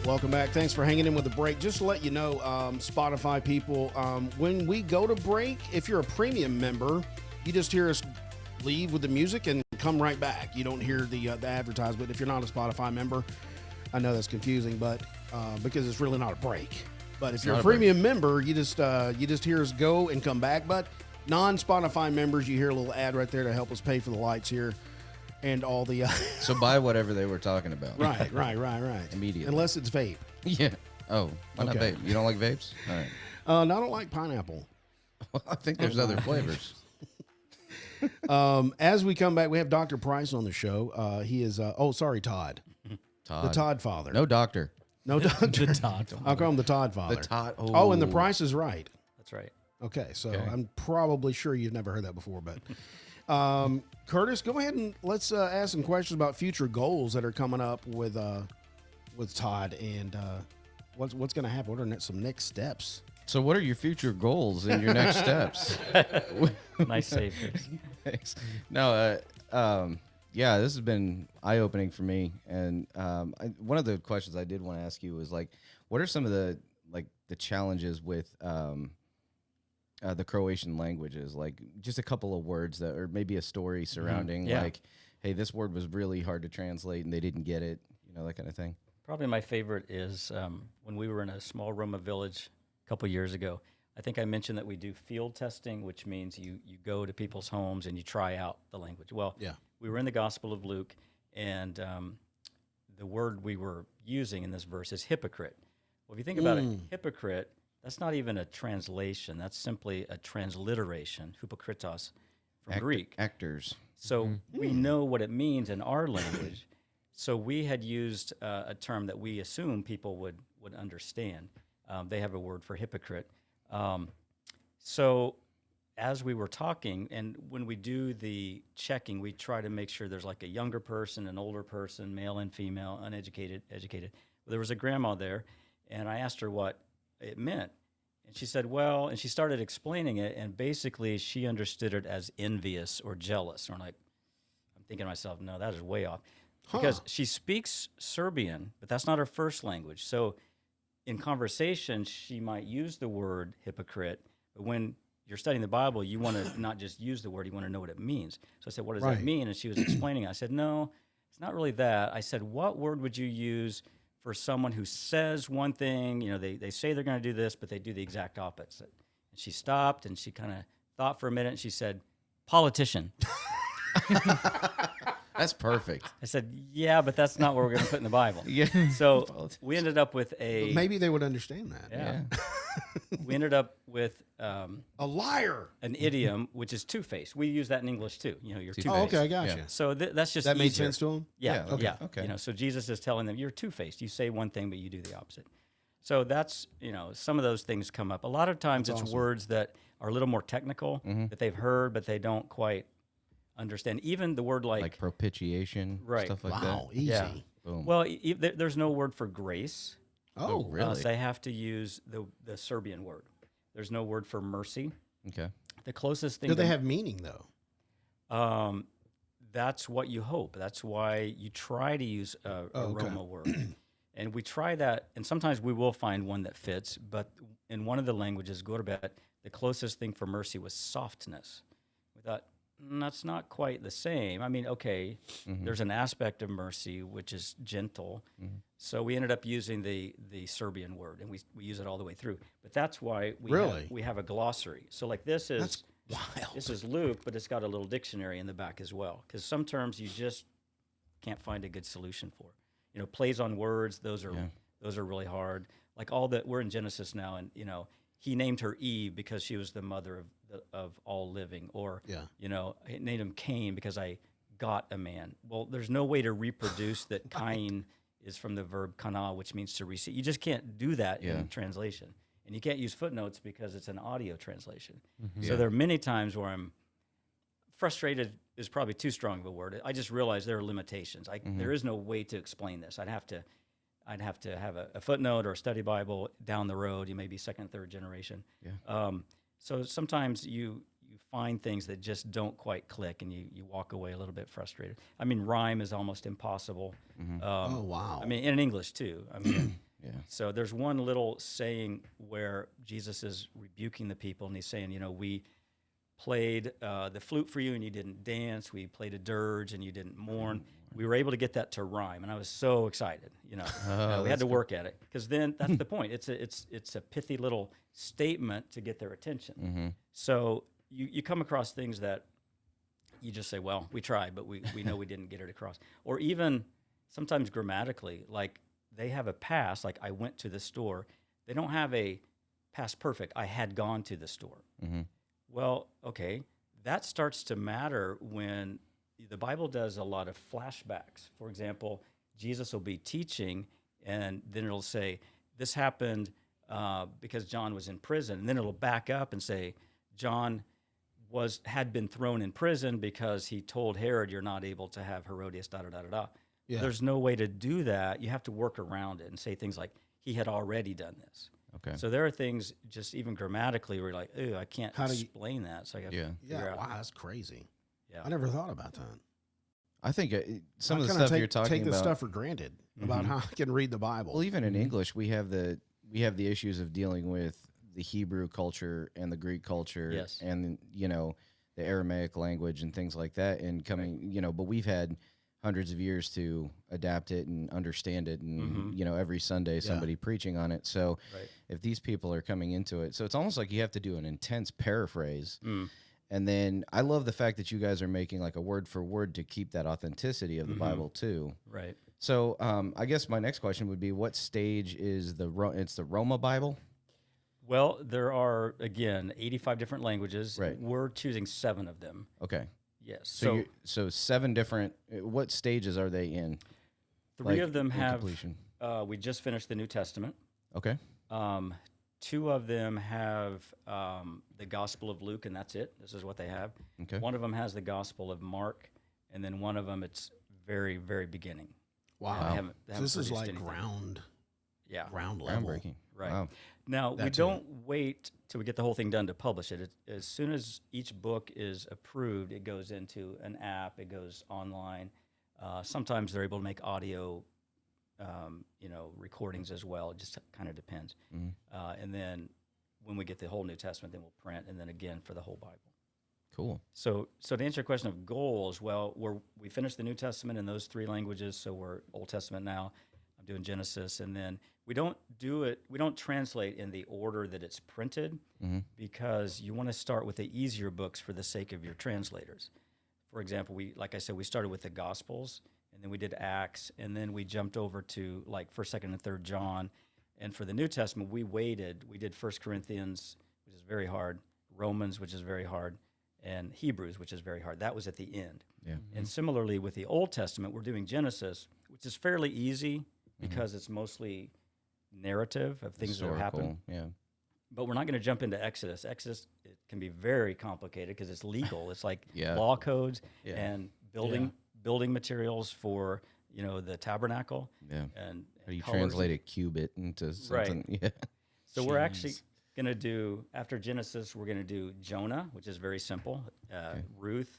Welcome back. Thanks for hanging in with the break. Just to let you know, Spotify people, when we go to break, if you're a premium member, you just hear us leave with the music and come right back. You don't hear the advertisement. If you're not a Spotify member, I know that's confusing, but because it's really not a break. But if you're a not a break. premium member, you just hear us go and come back. But non-Spotify members, you hear a little ad right there to help us pay for the lights here and all the So buy whatever they were talking about. right. Immediately. Unless it's vape. Yeah. Oh, why not Okay. vape? You don't like vapes? All right. No, I don't like pineapple. Well, I think there's other flavors. As we come back, we have Dr. Price on the show. He is Todd. Todd. The Todd father. No doctor. No doctor. The Todd. I'll call him the Todd father. The Todd. Oh, and the Price is right. That's right. Okay, so Okay. I'm probably sure you've never heard that before, but Curtis, go ahead and let's ask some questions about future goals that are coming up with Todd and what's going to happen. What are some next steps? So what are your future goals and your next steps? Nice save, Chris. Thanks. No, yeah, this has been eye-opening for me. And one of the questions I did want to ask you was like, what are some of the challenges with the Croatian languages? Like just a couple of words that, or maybe a story surrounding Yeah. like, hey, this word was really hard to translate and they didn't get it, that kind of thing. Probably my favorite is when we were in a small Roma village a couple years ago. I think I mentioned that we do field testing, which means you go to people's homes and you try out the language. Well, Yeah. we were in the Gospel of Luke, and the word we were using in this verse is hypocrite. Well, if you think about it, hypocrite, that's not even a translation. That's simply a transliteration, hypokritos, from Greek. Actors. So we know what it means in our language. So we had used a term that we assume people would understand. They have a word for hypocrite. So as we were talking, and when we do the checking, we try to make sure there's like a younger person, an older person, male and female, uneducated, educated. Well, there was a grandma there, and I asked her what it meant. And she said, well, and she started explaining it, and basically she understood it as envious or jealous. Or I'm thinking to myself, no, that is way off. Because she speaks Serbian, but that's not her first language. So in conversation, she might use the word hypocrite, but when you're studying the Bible, you want to not just use the word, you want to know what it means. So I said, what does that mean? And she was explaining it. I said, no, it's not really that. I said, what word would you use for someone who says one thing, they say they're going to do this, but they do the exact opposite? And she stopped and she kind of thought for a minute and she said, politician. That's perfect. I said, yeah, but that's not what we're going to put in the Bible. Yeah. So we ended up with a... Maybe they would understand that. Yeah. We ended up with A liar. an idiom, which is two-faced. We use that in English too. You're two-faced. Oh, okay, I got you. So that's just That made easier. sense to him? Yeah, Yeah, okay. So Jesus is telling them, you're two-faced. You say one thing, but you do the opposite. So that's, some of those things come up. A lot of times it's words that are a little more technical that they've heard, but they don't quite understand. Even the word Like propitiation, Right. stuff like Wow, that. easy. Yeah. Boom. Well, there's no word for grace. Oh, really? So they have to use the Serbian word. There's no word for mercy. Okay. The closest thing Do to they have meaning, though? That's what you hope. That's why you try to use a okay. Roma word. And we try that, and sometimes we will find one that fits, but in one of the languages, Gorbet, the closest thing for mercy was softness. We thought, that's not quite the same. I mean, okay, there's an aspect of mercy which is gentle. So we ended up using the Serbian word, and we use it all the way through. But that's why we have a glossary. So like this is That's wild. This is Luke, but it's got a little dictionary in the back as well, because some terms you just can't find a good solution for. Plays on words, those are really hard. Like we're in Genesis now, and he named her Eve because she was the mother of all living, or he named him Cain because I got a man. Well, there's no way to reproduce that Cain is from the verb kana, which means to receive. You just can't do that in translation. And you can't use footnotes because it's an audio translation. So there are many times where I'm frustrated is probably too strong of a word. I just realized there are limitations. There is no way to explain this. I'd have to have a footnote or a study Bible down the road. You may be second, third generation. Yeah. So sometimes you find things that just don't quite click, and you walk away a little bit frustrated. I mean, rhyme is almost impossible. Oh, wow. I mean, in English too. I mean, Yeah. so there's one little saying where Jesus is rebuking the people, and he's saying, we played the flute for you and you didn't dance. We played a dirge and you didn't mourn. We were able to get that to rhyme, and I was so excited. We had to work at it, because then that's the point. It's a pithy little statement to get their attention. So you come across things that you just say, well, we tried, but we know we didn't get it across. Or even sometimes grammatically, like they have a past, like I went to the store. They don't have a past perfect. I had gone to the store. Mm-hmm. Well, okay, that starts to matter when the Bible does a lot of flashbacks. For example, Jesus will be teaching, and then it'll say, this happened because John was in prison. And then it'll back up and say, John had been thrown in prison because he told Herod, you're not able to have Herodias, da-da-da-da-da. Yeah. There's no way to do that. You have to work around it and say things like, he had already done this. Okay. So there are things just even grammatically where you're like, oh, I can't explain that. So I got to figure Yeah, out. wow, that's crazy. Yeah. I never thought about that. I think some I of the kinda stuff you're talking take about. this stuff for granted about how I can read the Bible. Well, even in English, we have the issues of dealing with the Hebrew culture and the Greek culture, Yes. and the Aramaic language and things like that, and coming, but we've had hundreds of years to adapt it and understand it, and every Sunday somebody preaching on it. So if these people are coming into it, so it's almost like you have to do an intense paraphrase. And then I love the fact that you guys are making like a word for word to keep that authenticity of the Bible too. Right. So I guess my next question would be, what stage is it's the Roma Bible? Well, there are, again, 85 different languages. Right. We're choosing 7 of them. Okay. Yes. So 7 different, what stages are they in? 3 of them in have, completion? we just finished the New Testament. Okay. 2 of them have the Gospel of Luke, and that's it. This is what they have. Okay. 1 of them has the Gospel of Mark, and then 1 of them, it's very, very beginning. Wow. They haven't So this is produced like anything. ground level. Groundbreaking. Right. Wow. Now, we That too. don't wait till we get the whole thing done to publish it. As soon as each book is approved, it goes into an app, it goes online. Sometimes they're able to make audio, recordings as well. It just kind of depends. And then when we get the whole New Testament, then we'll print, and then again for the whole Bible. Cool. So to answer your question of goals, well, we finished the New Testament in those 3 languages, so we're Old Testament now. I'm doing Genesis, and then we don't translate in the order that it's printed, because you want to start with the easier books for the sake of your translators. For example, like I said, we started with the Gospels, and then we did Acts, and then we jumped over to like 1st, 2nd, and 3rd John. And for the New Testament, we waited. We did 1 Corinthians, which is very hard, Romans, which is very hard, and Hebrews, which is very hard. That was at the end. Yeah. And similarly with the Old Testament, we're doing Genesis, which is fairly easy because it's mostly narrative of things that have happened. Yeah. But we're not going to jump into Exodus. Exodus, it can be very complicated because it's legal. It's like Yeah. law codes Yeah. and building materials for the tabernacle. Yeah. And How do you colors. translate a cubit into something? Yeah. So we're actually going to do, after Genesis, we're going to do Jonah, which is very simple, Ruth,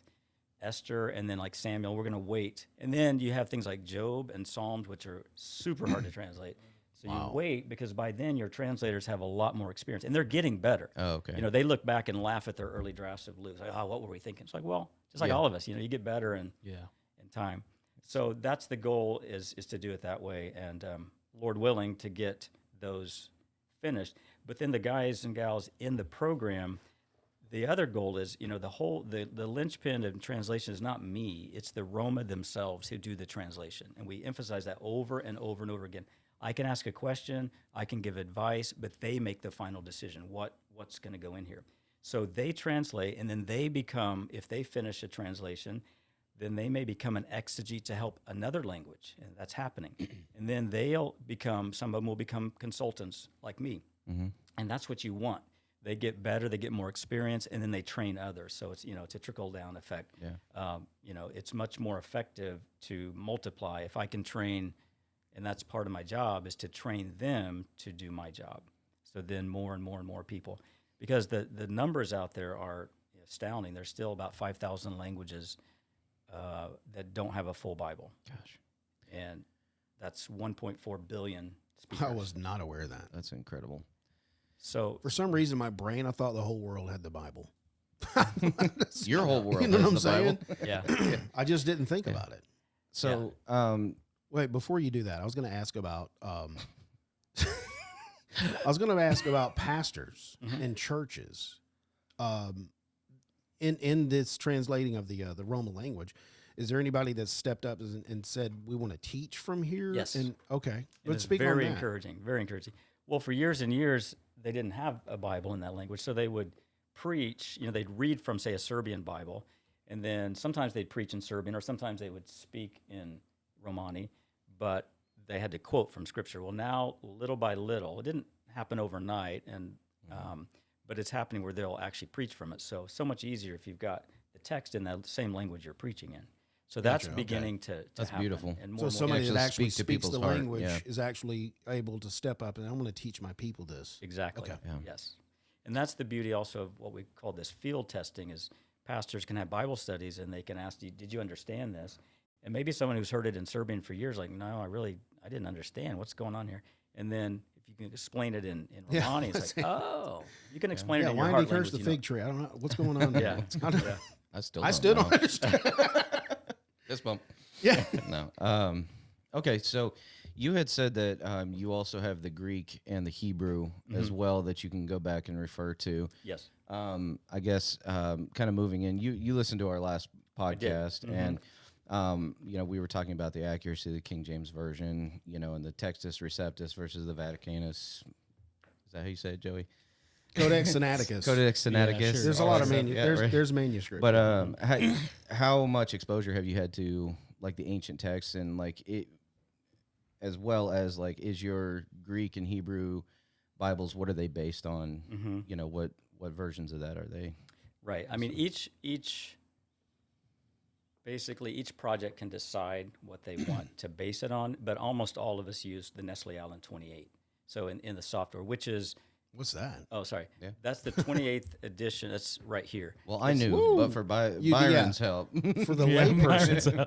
Esther, and then like Samuel. We're going to wait. And then you have things like Job and Psalms, which are super hard to translate. So you wait, because by then your translators have a lot more experience, and they're getting better. Oh, okay. They look back and laugh at their early drafts of Luke. Like, oh, what were we thinking? It's like, well, just like all of us, you get better in time. So that's the goal, is to do it that way, and Lord willing, to get those finished. But then the guys and gals in the program, the other goal is, the linchpin of translation is not me. It's the Roma themselves who do the translation. And we emphasize that over and over and over again. I can ask a question, I can give advice, but they make the final decision, what's going to go in here. So they translate, and then they become, if they finish a translation, then they may become an exegete to help another language, and that's happening. And then some of them will become consultants like me. And that's what you want. They get better, they get more experience, and then they train others. So it's it's a trickle-down effect. Yeah. It's much more effective to multiply. If I can train, and that's part of my job, is to train them to do my job. So then more and more and more people. Because the numbers out there are astounding. There's still about 5,000 languages that don't have a full Bible. Gosh. And that's 1.4 billion speakers. I was not aware of that. That's incredible. So For some reason, my brain, I thought the whole world had the Bible. Your whole world You know has what I'm the saying? Bible. yeah. I just didn't think about it. So, Wait, before you do that, I was going to ask about pastors in churches. in this translating of the Roma language, is there anybody that's stepped up and said we want to teach from here? Yes. And okay, And let's it's speak very on that. encouraging, very encouraging. Well, for years and years, they didn't have a Bible in that language, so they would preach. They'd read from, say, a Serbian Bible, and then sometimes they'd preach in Serbian, or sometimes they would speak in Romani, but they had to quote from Scripture. Well, now, little by little, it didn't happen overnight, and but it's happening where they'll actually preach from it. So much easier if you've got the text in that same language you're preaching in. So that's Gotcha, beginning to That's happen. beautiful. And more So and more somebody that actually speak to speaks people's the heart, language yeah. is actually able to step up and I'm going to teach my people this. Exactly. Okay. Yeah. Yes. And that's the beauty also of what we call this field testing is pastors can have Bible studies and they can ask you, did you understand this? And maybe someone who's heard it in Serbian for years, like, no, I didn't understand what's going on here. And then if you can explain it in Yeah. Romani, it's like, oh, you can explain it Yeah, in your why heart did he curse language. the fig tree? I don't know. What's going on there? Yeah. Yeah. I still I still don't know. understand. Fist bump. Yeah. No. Okay, so you had said that you also have the Greek and the Hebrew as well that you can go back and refer to. Yes. I guess kind of moving in, you listened to our last podcast, and we were talking about the accuracy of the King James Version, and the Textus Receptus versus the Vaticanus. Is that how you say it, Joey? Codex Sinaiticus. Codex Sinaiticus. Yeah, sure. There's a lot of Yeah, there's manuscripts. But how much exposure have you had to like the ancient texts and like it, as well as like is your Greek and Hebrew Bibles? What are they based on? What versions of that are they? Right. I mean, each project can decide what they want to base it on, but almost all of us use the Nestle Allen 28. So in the software, which is, What's that? oh, sorry, Yeah. that's the 28th edition. That's right here. Well, I knew, but for Byron's help, For the layperson.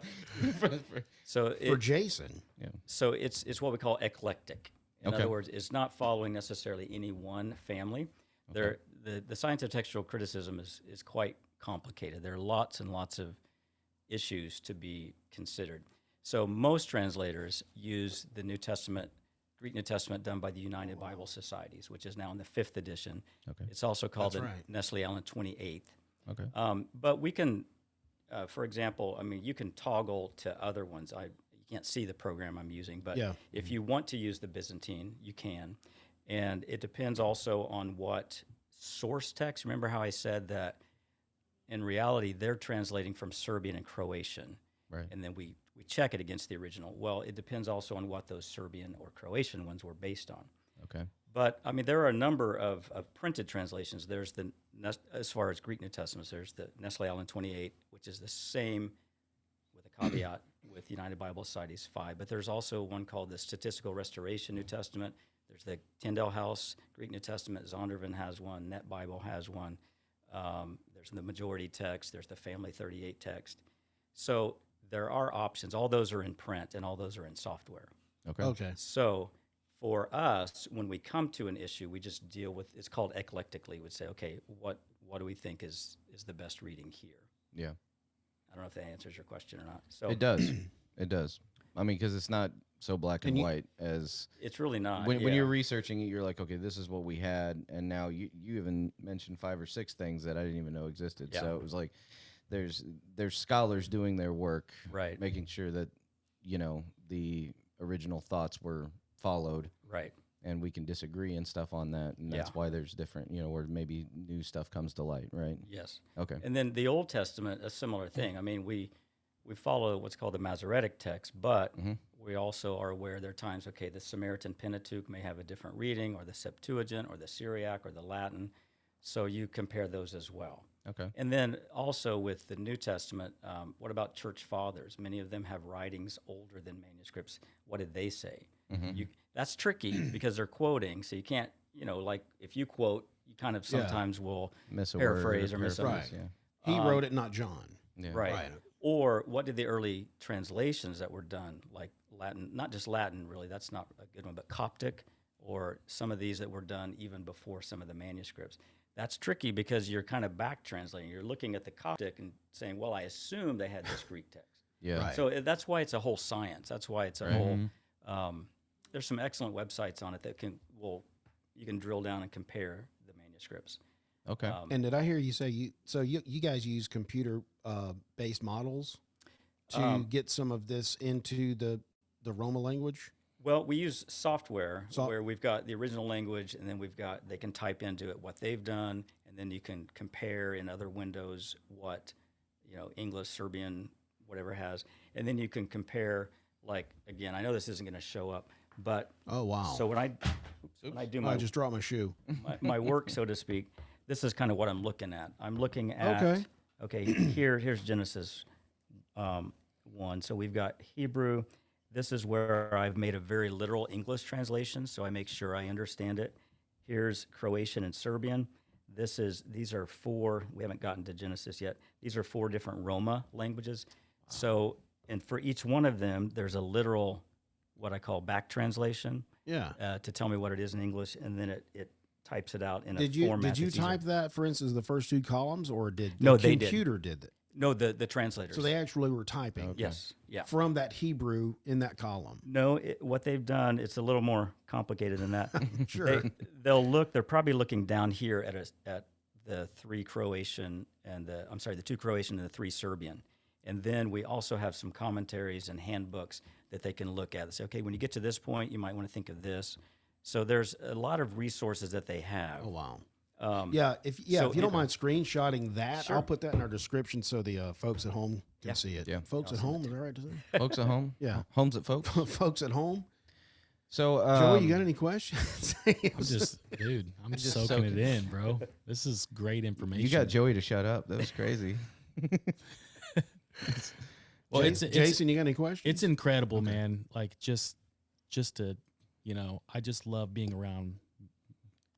So For Jason. So it's what we call eclectic. In Okay. other words, it's not following necessarily any one family. The science of textual criticism is quite complicated. There are lots and lots of issues to be considered. So most translators use the Greek New Testament done by the United Bible Societies, which is now in the 5th edition. Okay. It's also called That's the right. Nestle Allen 28th. Okay. But we can, for example, I mean, you can toggle to other ones. You can't see the program I'm using, but Yeah. if you want to use the Byzantine, you can. And it depends also on what source text. Remember how I said that in reality, they're translating from Serbian and Croatian. Right. And then we check it against the original. Well, it depends also on what those Serbian or Croatian ones were based on. Okay. But I mean, there are a number of printed translations. There's as far as Greek New Testaments, there's the Nestle Allen 28, which is the same with a caveat with United Bible Societies 5. But there's also one called the Statistical Restoration New Testament. There's the Tyndale House Greek New Testament. Zondervan has one. Net Bible has one. There's the majority text. There's the Family 38 text. So there are options. All those are in print, and all those are in software. Okay. So for us, when we come to an issue, we just deal with, it's called eclectically. We'd say, okay, what do we think is the best reading here? Yeah. I don't know if that answers your question or not. So It does. It does. I mean, because it's not so black and white as it's really not. when you're researching it, you're like, okay, this is what we had, and now you even mentioned 5 or 6 things that I didn't even know existed. Yeah. So it was like there's scholars doing their work, Right. making sure that the original thoughts were followed, Right. and we can disagree and stuff on that, and that's Yeah. why there's different, where maybe new stuff comes to light, right? Yes. Okay. And then the Old Testament, a similar thing. I mean, we follow what's called the Masoretic text, but we also are aware there are times, okay, the Samaritan Pentateuch may have a different reading, or the Septuagint, or the Syriac, or the Latin. So you compare those as well. Okay. And then also with the New Testament, what about church fathers? Many of them have writings older than manuscripts. What did they say? That's tricky because they're quoting, so you can't, like if you quote, you kind of sometimes will Miss a paraphrase word, or miss Right. yeah. He wrote it, not John. Yeah. Right. Right. Or what did the early translations that were done, like Latin, not just Latin really, that's not a good one, but Coptic, or some of these that were done even before some of the manuscripts. That's tricky because you're kind of back translating. You're looking at the Coptic and saying, well, I assume they had this Greek text. Yeah. Right. So that's why it's a whole science. That's why it's a whole. There's some excellent websites on it that you can drill down and compare the manuscripts. Okay. And did I hear you say you guys use computer based models to get some of this into the Roma language? Well, we use software where we've got the original language, and then they can type into it what they've done, and then you can compare in other windows what, English, Serbian, whatever has, and then you can compare. Like, again, I know this isn't going to show up, but Oh wow! so when I do I just dropped my shoe. my work, so to speak, this is kind of what I'm looking at. I'm looking at here's Genesis 1. So we've got Hebrew. This is where I've made a very literal English translation, so I make sure I understand it. Here's Croatian and Serbian. These are 4. We haven't gotten to Genesis yet. These are 4 different Roma languages. So, and for each one of them, there's a literal, what I call back translation. Yeah. To tell me what it is in English, and then it types it out in Did a you format. did you that's easier. type that, for instance, the first 2 columns, or did No, the they did. computer did it? No, the translators. So they actually were typing Yes. Yeah. from that Hebrew in that column. No, what they've done, it's a little more complicated than that. Sure. They're probably looking down here at the 3 Croatian and the 2 Croatian and the 3 Serbian. And then we also have some commentaries and handbooks that they can look at and say, okay, when you get to this point, you might want to think of this. So there's a lot of resources that they have. Oh wow. So if you don't mind screenshotting that, Sure. I'll put that in our description so the folks at home can see it. Yeah. Folks at home, is that right to say? Folks at home? Yeah. Homes at folks? Folks at home. So, Joey, you got any questions? I'm just soaking it in, bro. This is great information. You got Joey to shut up. That was crazy. Well, Jason, you got any questions? It's incredible, man. Like just to, I just love being around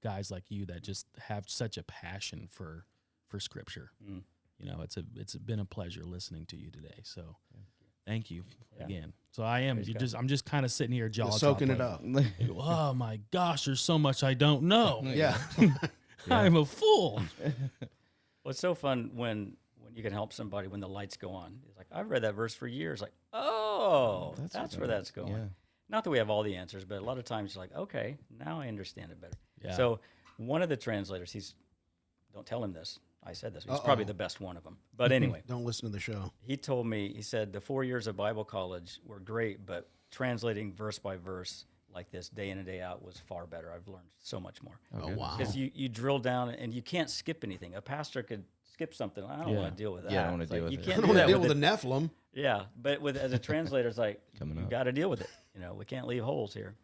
guys like you that just have such a passion for Scripture. Mm. It's been a pleasure listening to you today. So, thank you again. So I'm just kind of sitting here jaw soaking it up. Oh my gosh, there's so much I don't know. Yeah. I'm a fool. Well, it's so fun when you can help somebody when the lights go on. It's like, I've read that verse for years. Like, oh, that's where that's going. Yeah. Not that we have all the answers, but a lot of times you're like, okay, now I understand it better. Yeah. So one of the translators, don't tell him this. I said this. He's probably the best one of them. But anyway, Don't listen to the show. he told me, he said, the 4 years of Bible college were great, but translating verse by verse like this day in and day out was far better. I've learned so much more. Oh wow. Because you drill down and you can't skip anything. A pastor could skip something. I don't want to deal with that. Yeah, I don't wanna It's deal like, with you it. can't I don't do want to that deal with with it. the Nephilim. Yeah, but as a translator, it's like Coming you up. got to deal with it. We can't leave holes here.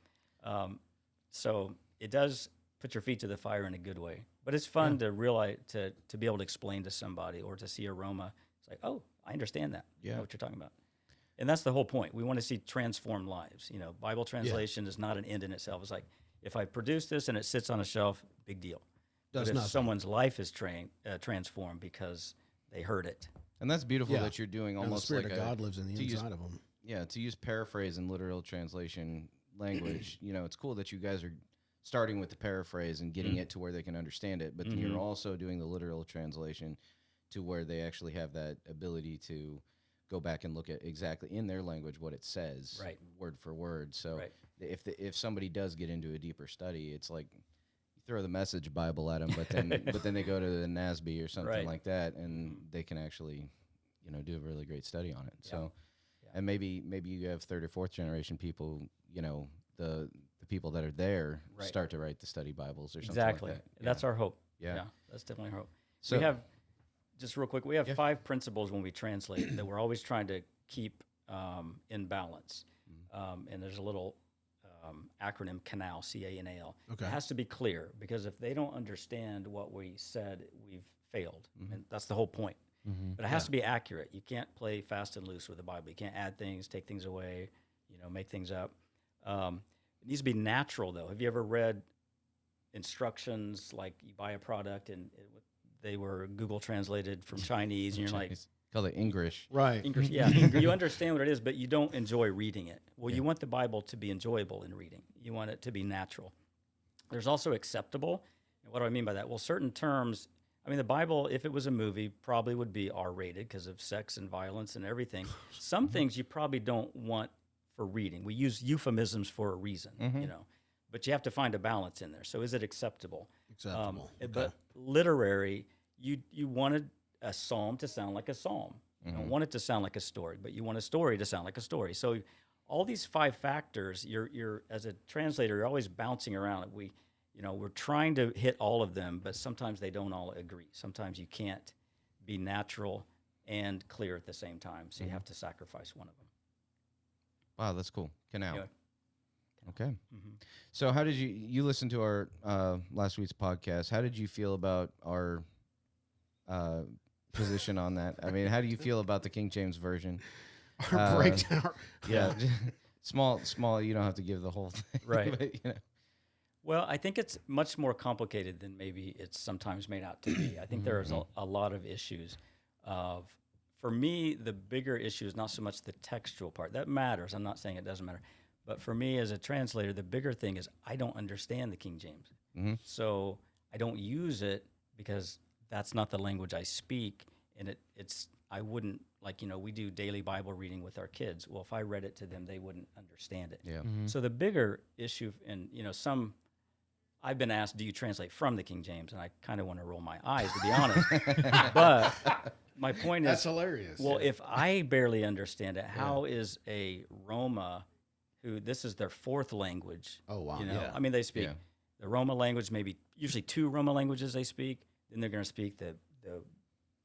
So it does put your feet to the fire in a good way. But it's fun to realize to be able to explain to somebody or to see a Roma. It's like, oh, I understand that. I know what you're talking about. And that's the whole point. We want to see transformed lives. Bible translation is not an end in itself. It's like, if I produce this and it sits on a shelf, big deal. Does but if nothing. someone's life is transformed because they heard it. And that's beautiful Yeah. that you're doing And the almost Spirit like of God lives in the to use- inside of them. Yeah, to use paraphrase and literal translation language, it's cool that you guys are starting with the paraphrase and getting it to where they can understand it, but then you're also doing the literal translation to where they actually have that ability to go back and look at exactly in their language what it says, Right. word for word. So Right. if somebody does get into a deeper study, it's like you throw the Message Bible at them, but then they go to the NASB or something Right. like that, and they can actually do a really great study on it. Yeah. So. And maybe you have 3rd or 4th generation people, the people that are there Right. start to write the study Bibles or something Exactly. like that. That's our hope. Yeah. That's definitely our hope. So- We have, just real quick, we have 5 principles when we translate that we're always trying to keep in balance. And there's a little acronym, CANAL, C-A-N-A-L. Okay. It has to be clear, because if they don't understand what we said, we've failed. And that's the whole point. But it has to be accurate. You can't play fast and loose with the Bible. You can't add things, take things away, make things up. It needs to be natural, though. Have you ever read instructions like you buy a product and they were Google translated from Chinese, and you're like, It's called it English. Right. English, yeah, you understand what it is, but you don't enjoy reading it. Well, you want the Bible to be enjoyable in reading. You want it to be natural. There's also acceptable. And what do I mean by that? Well, certain terms, the Bible, if it was a movie, probably would be R-rated because of sex and violence and everything. Some things you probably don't want for reading. We use euphemisms for a reason, but you have to find a balance in there. So is it acceptable? Acceptable. But literary, you wanted a psalm to sound like a psalm. You don't want it to sound like a story, but you want a story to sound like a story. So all these 5 factors, you're as a translator, you're always bouncing around. We're trying to hit all of them, but sometimes they don't all agree. Sometimes you can't be natural and clear at the same time, so you have to sacrifice one of them. Wow, that's cool. Canal. Yeah. Okay. So how did you listen to our last week's podcast? How did you feel about our position on that? I mean, how do you feel about the King James Version? Our breakdown. Yeah. small, you don't have to give the whole thing. Right. But, Well, I think it's much more complicated than maybe it's sometimes made out to be. I think there's a lot of issues. For me, the bigger issue is not so much the textual part. That matters. I'm not saying it doesn't matter. But for me as a translator, the bigger thing is I don't understand the King James. So I don't use it because that's not the language I speak. And I wouldn't, we do daily Bible reading with our kids. Well, if I read it to them, they wouldn't understand it. Yeah. So the bigger issue, and I've been asked, do you translate from the King James? And I kind of want to roll my eyes, to be honest. But my point That's is, hilarious. well, if I barely understand it, how is a Roma, who this is their 4th language? Oh, wow. I mean, they speak the Roma language, maybe usually 2 Roma languages they speak. Then they're going to speak the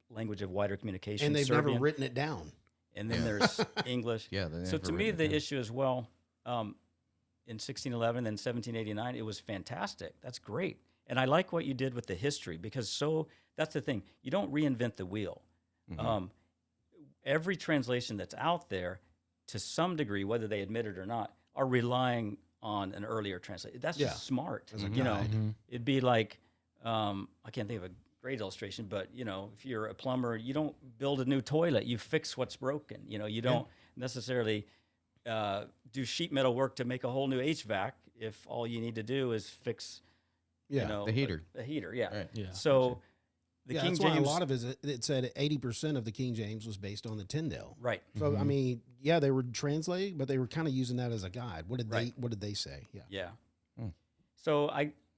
language of wider communication, And they've Serbian. never written it down. And then there's English. Yeah. They So never to me, written the it down. issue is, in 1611 and 1789, it was fantastic. That's great. And I like what you did with the history because that's the thing. You don't reinvent the wheel. Every translation that's out there, to some degree, whether they admit it or not, are relying on an earlier translation. That's just smart. As a guide. It'd be like, I can't think of a great illustration, but, if you're a plumber, you don't build a new toilet. You fix what's broken. You don't necessarily do sheet metal work to make a whole new HVAC if all you need to do is fix, the heater. A heater, yeah. Right. Yeah. So the King that's James, why a lot of it said 80% of the King James was based on the Tyndale. right? So I mean, they were translating, but they were kind of using that as a guide. What did they say? Yeah. Yeah. So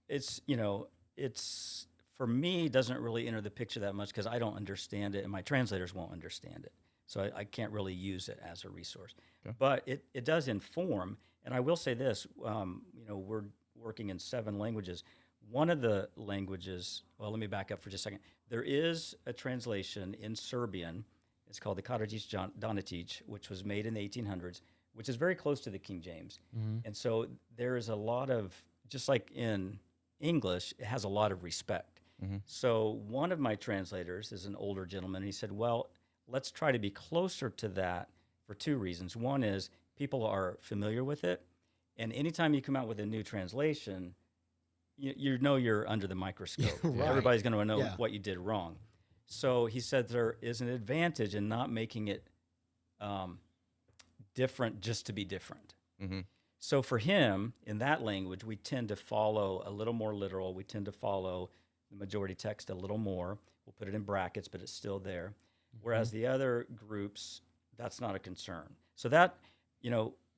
it's for me doesn't really enter the picture that much because I don't understand it, and my translators won't understand it. So I can't really use it as a resource. Okay. But it does inform, and I will say this: we're working in 7 languages. One of the languages, well, let me back up for just a second. There is a translation in Serbian. It's called the Karadzic-Donatić, which was made in the 1800s, which is very close to the King James. And so there is a lot of, just like in English, it has a lot of respect. So one of my translators is an older gentleman, and he said, well, let's try to be closer to that for 2 reasons. One is people are familiar with it, and anytime you come out with a new translation, you know you're under the microscope. Right. Everybody's going to know what you did wrong. So he said there is an advantage in not making it different just to be different. So for him, in that language, we tend to follow a little more literal. We tend to follow the majority text a little more. We'll put it in brackets, but it's still there. Whereas the other groups, that's not a concern. So that,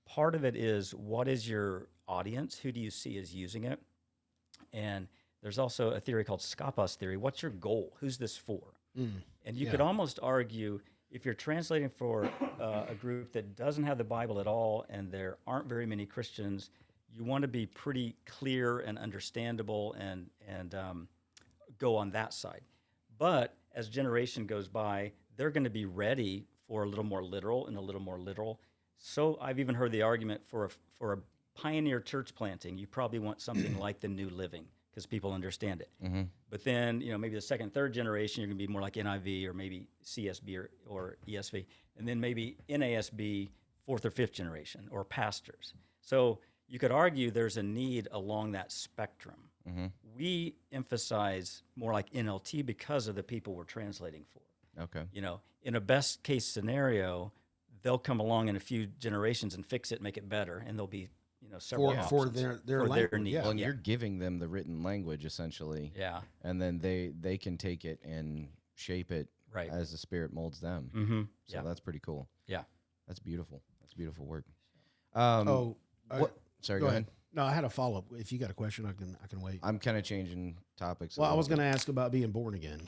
part of it is what is your audience? Who do you see as using it? And there's also a theory called Skapas theory. What's your goal? Who's this for? And you could almost argue if you're translating for a group that doesn't have the Bible at all and there aren't very many Christians, you want to be pretty clear and understandable and go on that side. But as generation goes by, they're going to be ready for a little more literal and a little more literal. So I've even heard the argument for a pioneer church planting, you probably want something like the New Living because people understand it. But then, maybe the 2nd, 3rd generation, you're going to be more like NIV or maybe CSB or ESV, and then maybe NASB 4th or 5th generation or pastors. So you could argue there's a need along that spectrum. We emphasize more like NLT because of the people we're translating for. Okay. In a best case scenario, they'll come along in a few generations and fix it, make it better, and there'll be several for options their language. need. Yeah. Well, and you're giving them the written language essentially. Yeah. And then they can take it and shape it Right. as the Spirit molds them. So that's pretty cool. Yeah. That's beautiful. That's beautiful work. Oh, what? Sorry, Go go ahead. ahead. No, I had a follow up. If you got a question, I can wait. I'm kind of changing topics. Well, I was going to ask about being born again.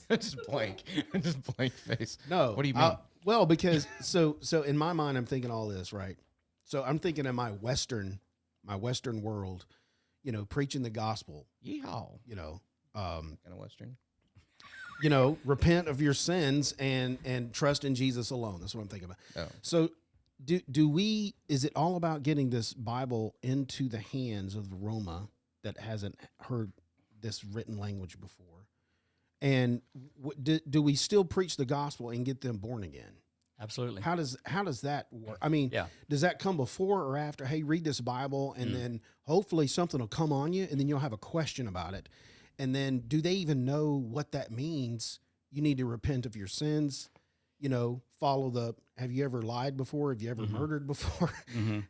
just blank, just blank face. No. What do you mean? Well, because so in my mind, I'm thinking all this, right? So I'm thinking in my Western world, preaching the gospel, Yeehaw. Kind of Western. Repent of your sins and trust in Jesus alone. That's what I'm thinking about. Oh. So is it all about getting this Bible into the hands of the Roma that hasn't heard this written language before? And do we still preach the gospel and get them born again? Absolutely. How does that work? I mean, does that come before or after? Hey, read this Bible, and then hopefully something will come on you, and then you'll have a question about it. And then do they even know what that means? You need to repent of your sins, follow have you ever lied before? Have you ever murdered before?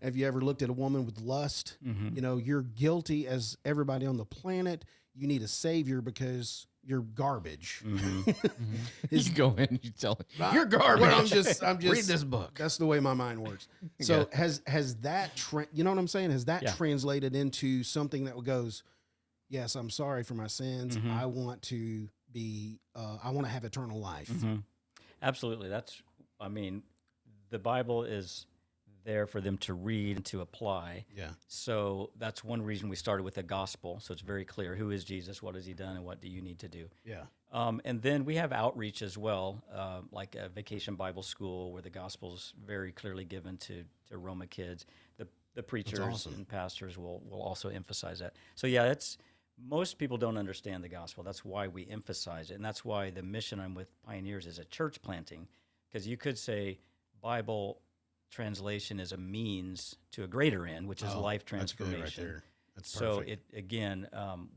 Have you ever looked at a woman with lust? You're guilty as everybody on the planet. You need a savior because you're garbage. You go in, you tell him, you're garbage. Well, I'm just read this book. That's the way my mind works. So has that, you know what I'm saying? Has that translated into something that goes, yes, I'm sorry for my sins. I want to I want to have eternal life. Absolutely. The Bible is there for them to read and to apply. Yeah. So that's one reason we started with the gospel. So it's very clear, who is Jesus, what has he done, and what do you need to do? Yeah. And then we have outreach as well, like a vacation Bible school where the gospel's very clearly given to Roma kids. The preachers awesome. and pastors will also emphasize that. So yeah, most people don't understand the gospel. That's why we emphasize it. And that's why the mission I'm with Pioneers is a church planting, because you could say Bible translation is a means to a greater end, which is life transformation. That's good right there. That's so perfect.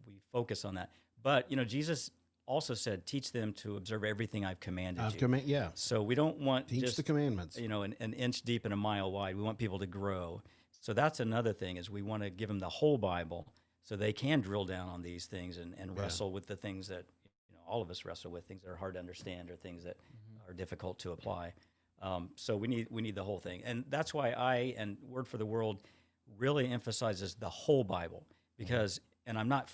we focus on that. But Jesus also said, "Teach them to observe everything I've commanded you." So we don't want teach just the commandments. An inch deep and a mile wide. We want people to grow. So that's another thing, is we want to give them the whole Bible so they can drill down on these things and wrestle with the things that all of us wrestle with, things that are hard to understand or things that are difficult to apply. So we need the whole thing, and that's why I and Word for the World really emphasizes the whole Bible, because, and I'm not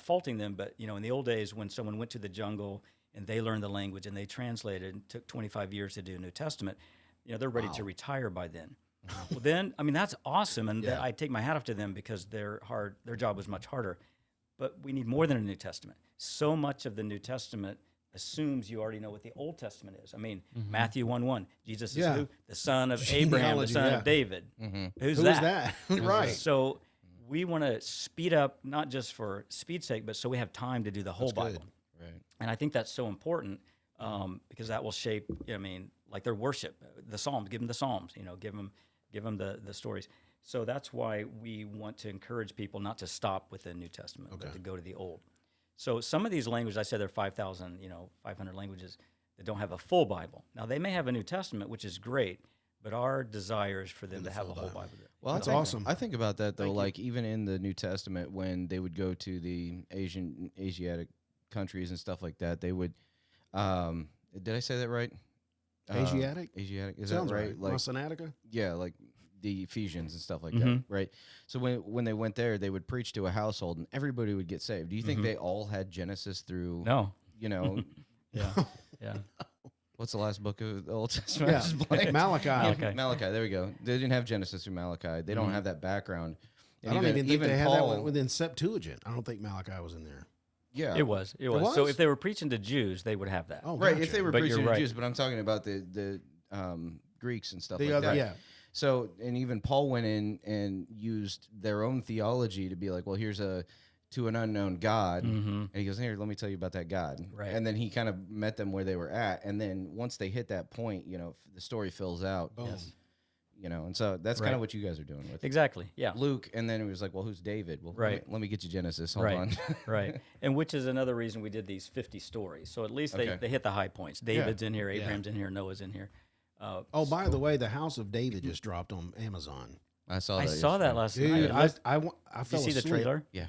faulting them, but in the old days when someone went to the jungle and they learned the language and they translated, and took 25 years to do a New Testament, they're ready to retire by then. Well, then that's awesome, and I take my hat off to them, because their job was much harder. But we need more than a New Testament. So much of the New Testament assumes you already know what the Old Testament is. Matthew 1:1, Jesus is who? The son of Abraham, the son of David. Who's that? Right. So we want to speed up, not just for speed's sake, but so we have time to do the whole Bible. Right. And I think that's so important, because that will shape, like their worship, the Psalms, give them the Psalms, give them the stories. So that's why we want to encourage people not to stop with the New Testament, but to go to the Old. So some of these languages, I said there are 500 languages that don't have a full Bible. Now, they may have a New Testament, which is great, but our desire is for them to have a whole Bible. Well, that's awesome. I think about that, though, even in the New Testament, when they would go to the Asiatic countries and stuff like that, they would, did I say that right? Asiatic? Asiatic, is Sounds that right? Like Masanatica? Yeah, like the Ephesians and stuff like that, right? So when they went there, they would preach to a household, and everybody would get saved. Do you think they all had Genesis through? No. Yeah. What's the last book of the Old Testament? Yeah. Malachi. Malachi. There we go. They didn't have Genesis through Malachi. They don't have that background. And I don't even think they had Paul, that one within Septuagint. I don't think Malachi was in there. Yeah, It was. So if they were preaching to Jews, they would have that. Oh, right. gotcha. If they were But preaching you're to right. Jews, but I'm talking about the Greeks and stuff The like other, that. yeah. So, and even Paul went in and used their own theology to be like, well, here's to an unknown God. And he goes, here, let me tell you about that God. Right. And then he kind of met them where they were at. And then once they hit that point, the story fills out. Boom. Yes. And so that's kind of what you guys are doing with Exactly. Yeah. Luke. And then it was like, well, who's David? Well, Right. let me get you Genesis. Hold Right. on. Right. And which is another reason we did these 50 stories. So at least they hit the high points. David's in here, Abraham's in here, Noah's in here. By the way, the House of David just dropped on Amazon. I saw that. I saw that last night. Dude, I Did fell you see the asleep. trailer? Yeah.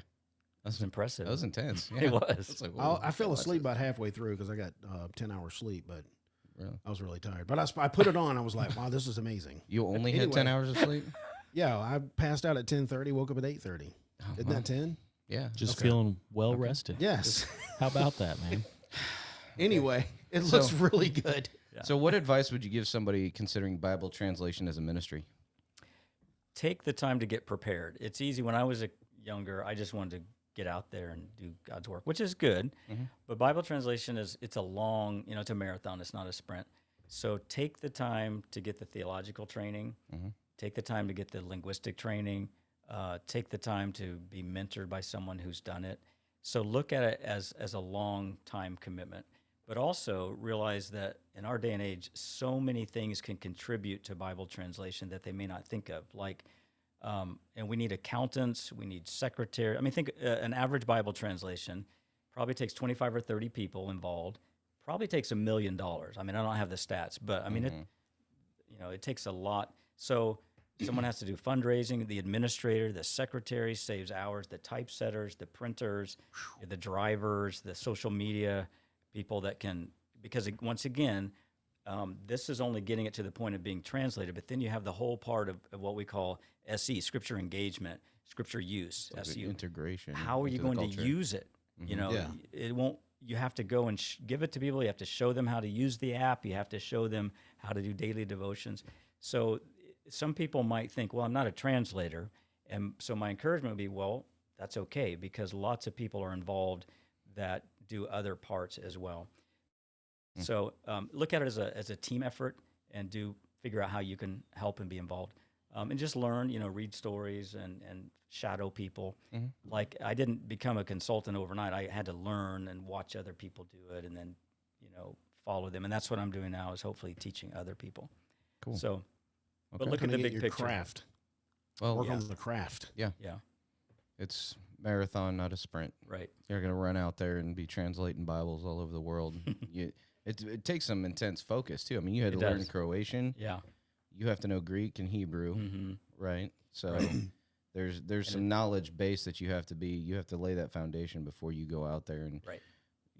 That's impressive. That was intense. It was. It's like, I fell asleep about halfway through because I got 10 hours sleep. But Really? I was really tired. But I put it on. I was like, wow, this is amazing. You only had 10 hours of sleep? Yeah, I passed out at 10:30, woke up at 8:30. Isn't that 10? Yeah. Just feeling well rested. Yes. How about that, man? Anyway, it looks really good. So what advice would you give somebody considering Bible translation as a ministry? Take the time to get prepared. It's easy. When I was younger, I just wanted to get out there and do God's work, which is good. But Bible translation it's a long, it's a marathon. It's not a sprint. So take the time to get the theological training. Take the time to get the linguistic training. Take the time to be mentored by someone who's done it. So look at it as a long time commitment. But also realize that in our day and age, so many things can contribute to Bible translation that they may not think of. Like, and we need accountants, we need secretary. I mean, think an average Bible translation probably takes 25 or 30 people involved. Probably takes $1 million. I mean, I don't have the stats, but I mean, it takes a lot. So someone has to do fundraising. The administrator, the secretary saves hours. The typesetters, the printers, the drivers, the social media people that can, because once again, this is only getting it to the point of being translated, but then you have the whole part of what we call SE, scripture engagement, scripture use, Like SU. integration. How are you into the going to culture. use it? It won't, you have to go and give it to people. You have to show them how to use the app. You have to show them how to do daily devotions. So some people might think, well, I'm not a translator. And so my encouragement would be, well, that's okay, because lots of people are involved that do other parts as well. So look at it as a team effort and figure out how you can help and be involved. And just learn, read stories and shadow people. Like, I didn't become a consultant overnight. I had to learn and watch other people do it and then, follow them. And that's what I'm doing now, is hopefully teaching other people. Cool. So, but Okay. look at Kinda the get big your picture. craft. Well, Work on the craft. Yeah, it's marathon, not a sprint. right. You're going to run out there and be translating Bibles all over the world. It takes some intense focus, too. I mean, you had to learn does. Croatian. Yeah. You have to know Greek and Hebrew, right? So there's some knowledge base that you have to lay that foundation before you go out there and Right.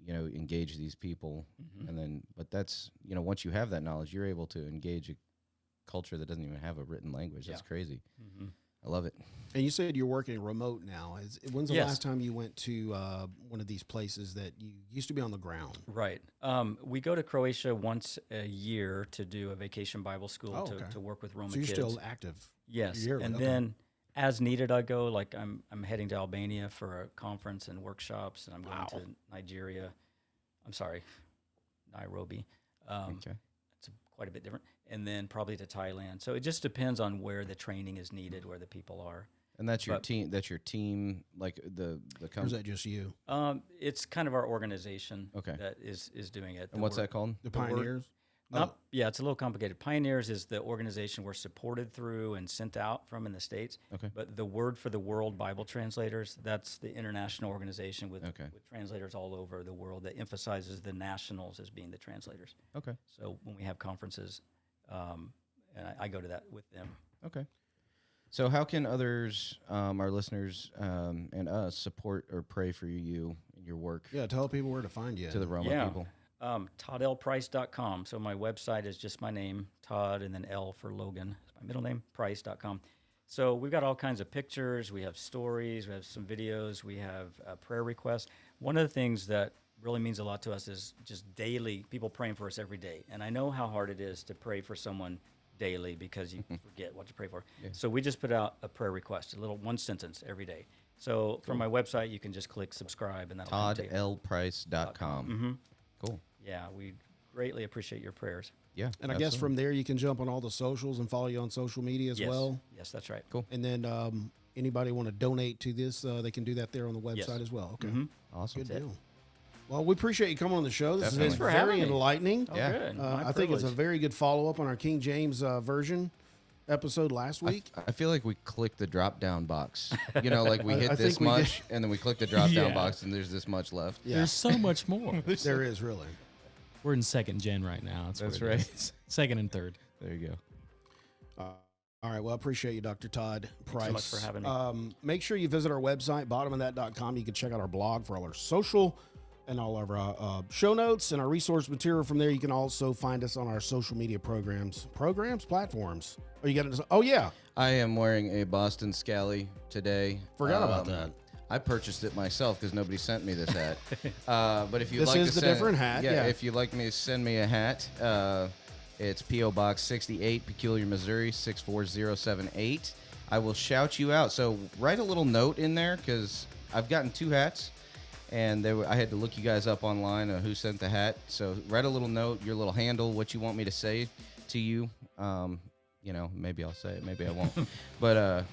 engage these people. And then, but that's, once you have that knowledge, you're able to engage a culture that doesn't even have a written language. That's crazy. I love it. And you said you're working remote now. When's the Yes. last time you went to one of these places that you used to be on the ground? Right. We go to Croatia once a year to do a vacation Bible school okay. to work with Roma So you're kids. still active. Yes, yearly, and okay. then as needed, I go. Like I'm heading to Albania for a conference and workshops, and I'm going to Nigeria. I'm sorry, Nairobi. Okay. It's quite a bit different, and then probably to Thailand. So it just depends on where the training is needed, where the people are. And that's your But- team. That's your team, like the Or is company. that just you? It's kind of our organization Okay. that is doing it. And what's that called? The word- Pioneers? Yeah, it's a little complicated. Pioneers is the organization we're supported through and sent out from in the States. Okay. But the Word for the World Bible Translators, that's the international organization with Okay. translators all over the world that emphasizes the nationals as being the translators. Okay. So when we have conferences, and I go to that with them. Okay. So how can others, our listeners, and us support or pray for you and your work Yeah, tell people where to find you. to the Roma Yeah. people? ToddLPrice.com. So my website is just my name, Todd, and then L for Logan. My middle name, Price.com. So we've got all kinds of pictures. We have stories. We have some videos. We have prayer requests. One of the things that really means a lot to us is just daily people praying for us every day. And I know how hard it is to pray for someone daily because you forget what to pray for. So we just put out a prayer request, a little one sentence every day. So from my website, you can just click subscribe and that'll come to you. ToddLPrice.com. Cool. Yeah, we greatly appreciate your prayers. Yeah. And I guess from there you can jump on all the socials and follow you on social media as Yes. well. Yes, that's right. Cool. And then anybody want to donate to this, they can do that there on the website Yes. as well. Okay. Awesome. Good deal. Well, we appreciate you coming on the show. This Definitely. has Thanks been for having very me. enlightening. Oh, Yeah. good. My I think it's a privilege. very good follow-up on our King James version episode last week. I feel like we clicked the drop down box. Like we hit I this think we did. much, and then we click the drop down Yeah. box, and there's this much left. Yeah, There's so much more. there is really. We're in second gen right now. That's where it right. is. Second and third. There you go. All right. Well, I appreciate you, Dr. Todd Price. so much for having me. Make sure you visit our website, bottomofthat.com. You can check out our blog for all our social and all of our show notes and our resource material from there. You can also find us on our social media platforms. Oh, you got it? Oh, yeah. I am wearing a Boston Scally today. Forgot about that. I purchased it myself because nobody sent me this hat. But if you'd This like is to the send, different hat, yeah. If you'd like me to send me a hat, it's P.O. Box 68, Peculiar, Missouri 64078. I will shout you out. So write a little note in there because I've gotten 2 hats, and I had to look you guys up online who sent the hat. So write a little note, your little handle, what you want me to say to you. Maybe I'll say it, maybe I won't. But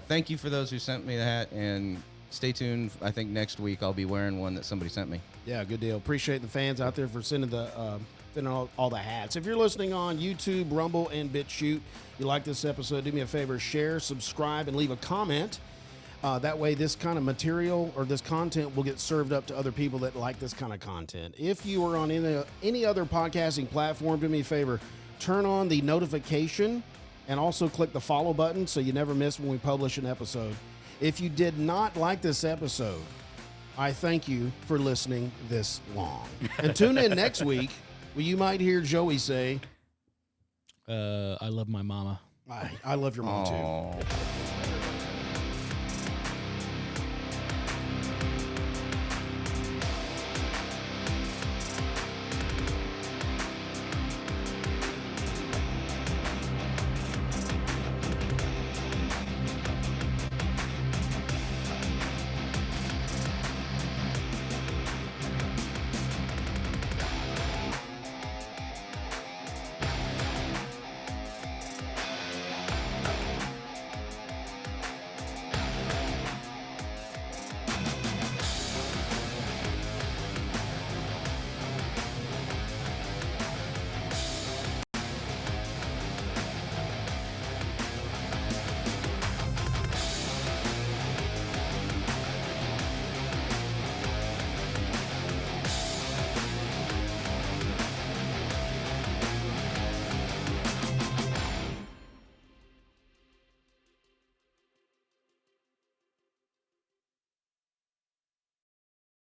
thank you for those who sent me the hat, and stay tuned. I think next week I'll be wearing one that somebody sent me. Yeah, good deal. Appreciate the fans out there for sending all the hats. If you're listening on YouTube, Rumble, and BitChute, you like this episode, do me a favor, share, subscribe, and leave a comment. That way this kind of material or this content will get served up to other people that like this kind of content. If you are on any other podcasting platform, do me a favor, turn on the notification and also click the follow button so you never miss when we publish an episode. If you did not like this episode, I thank you for listening this long. And tune in next week where you might hear Joey say, I love my mama. I love your mom too.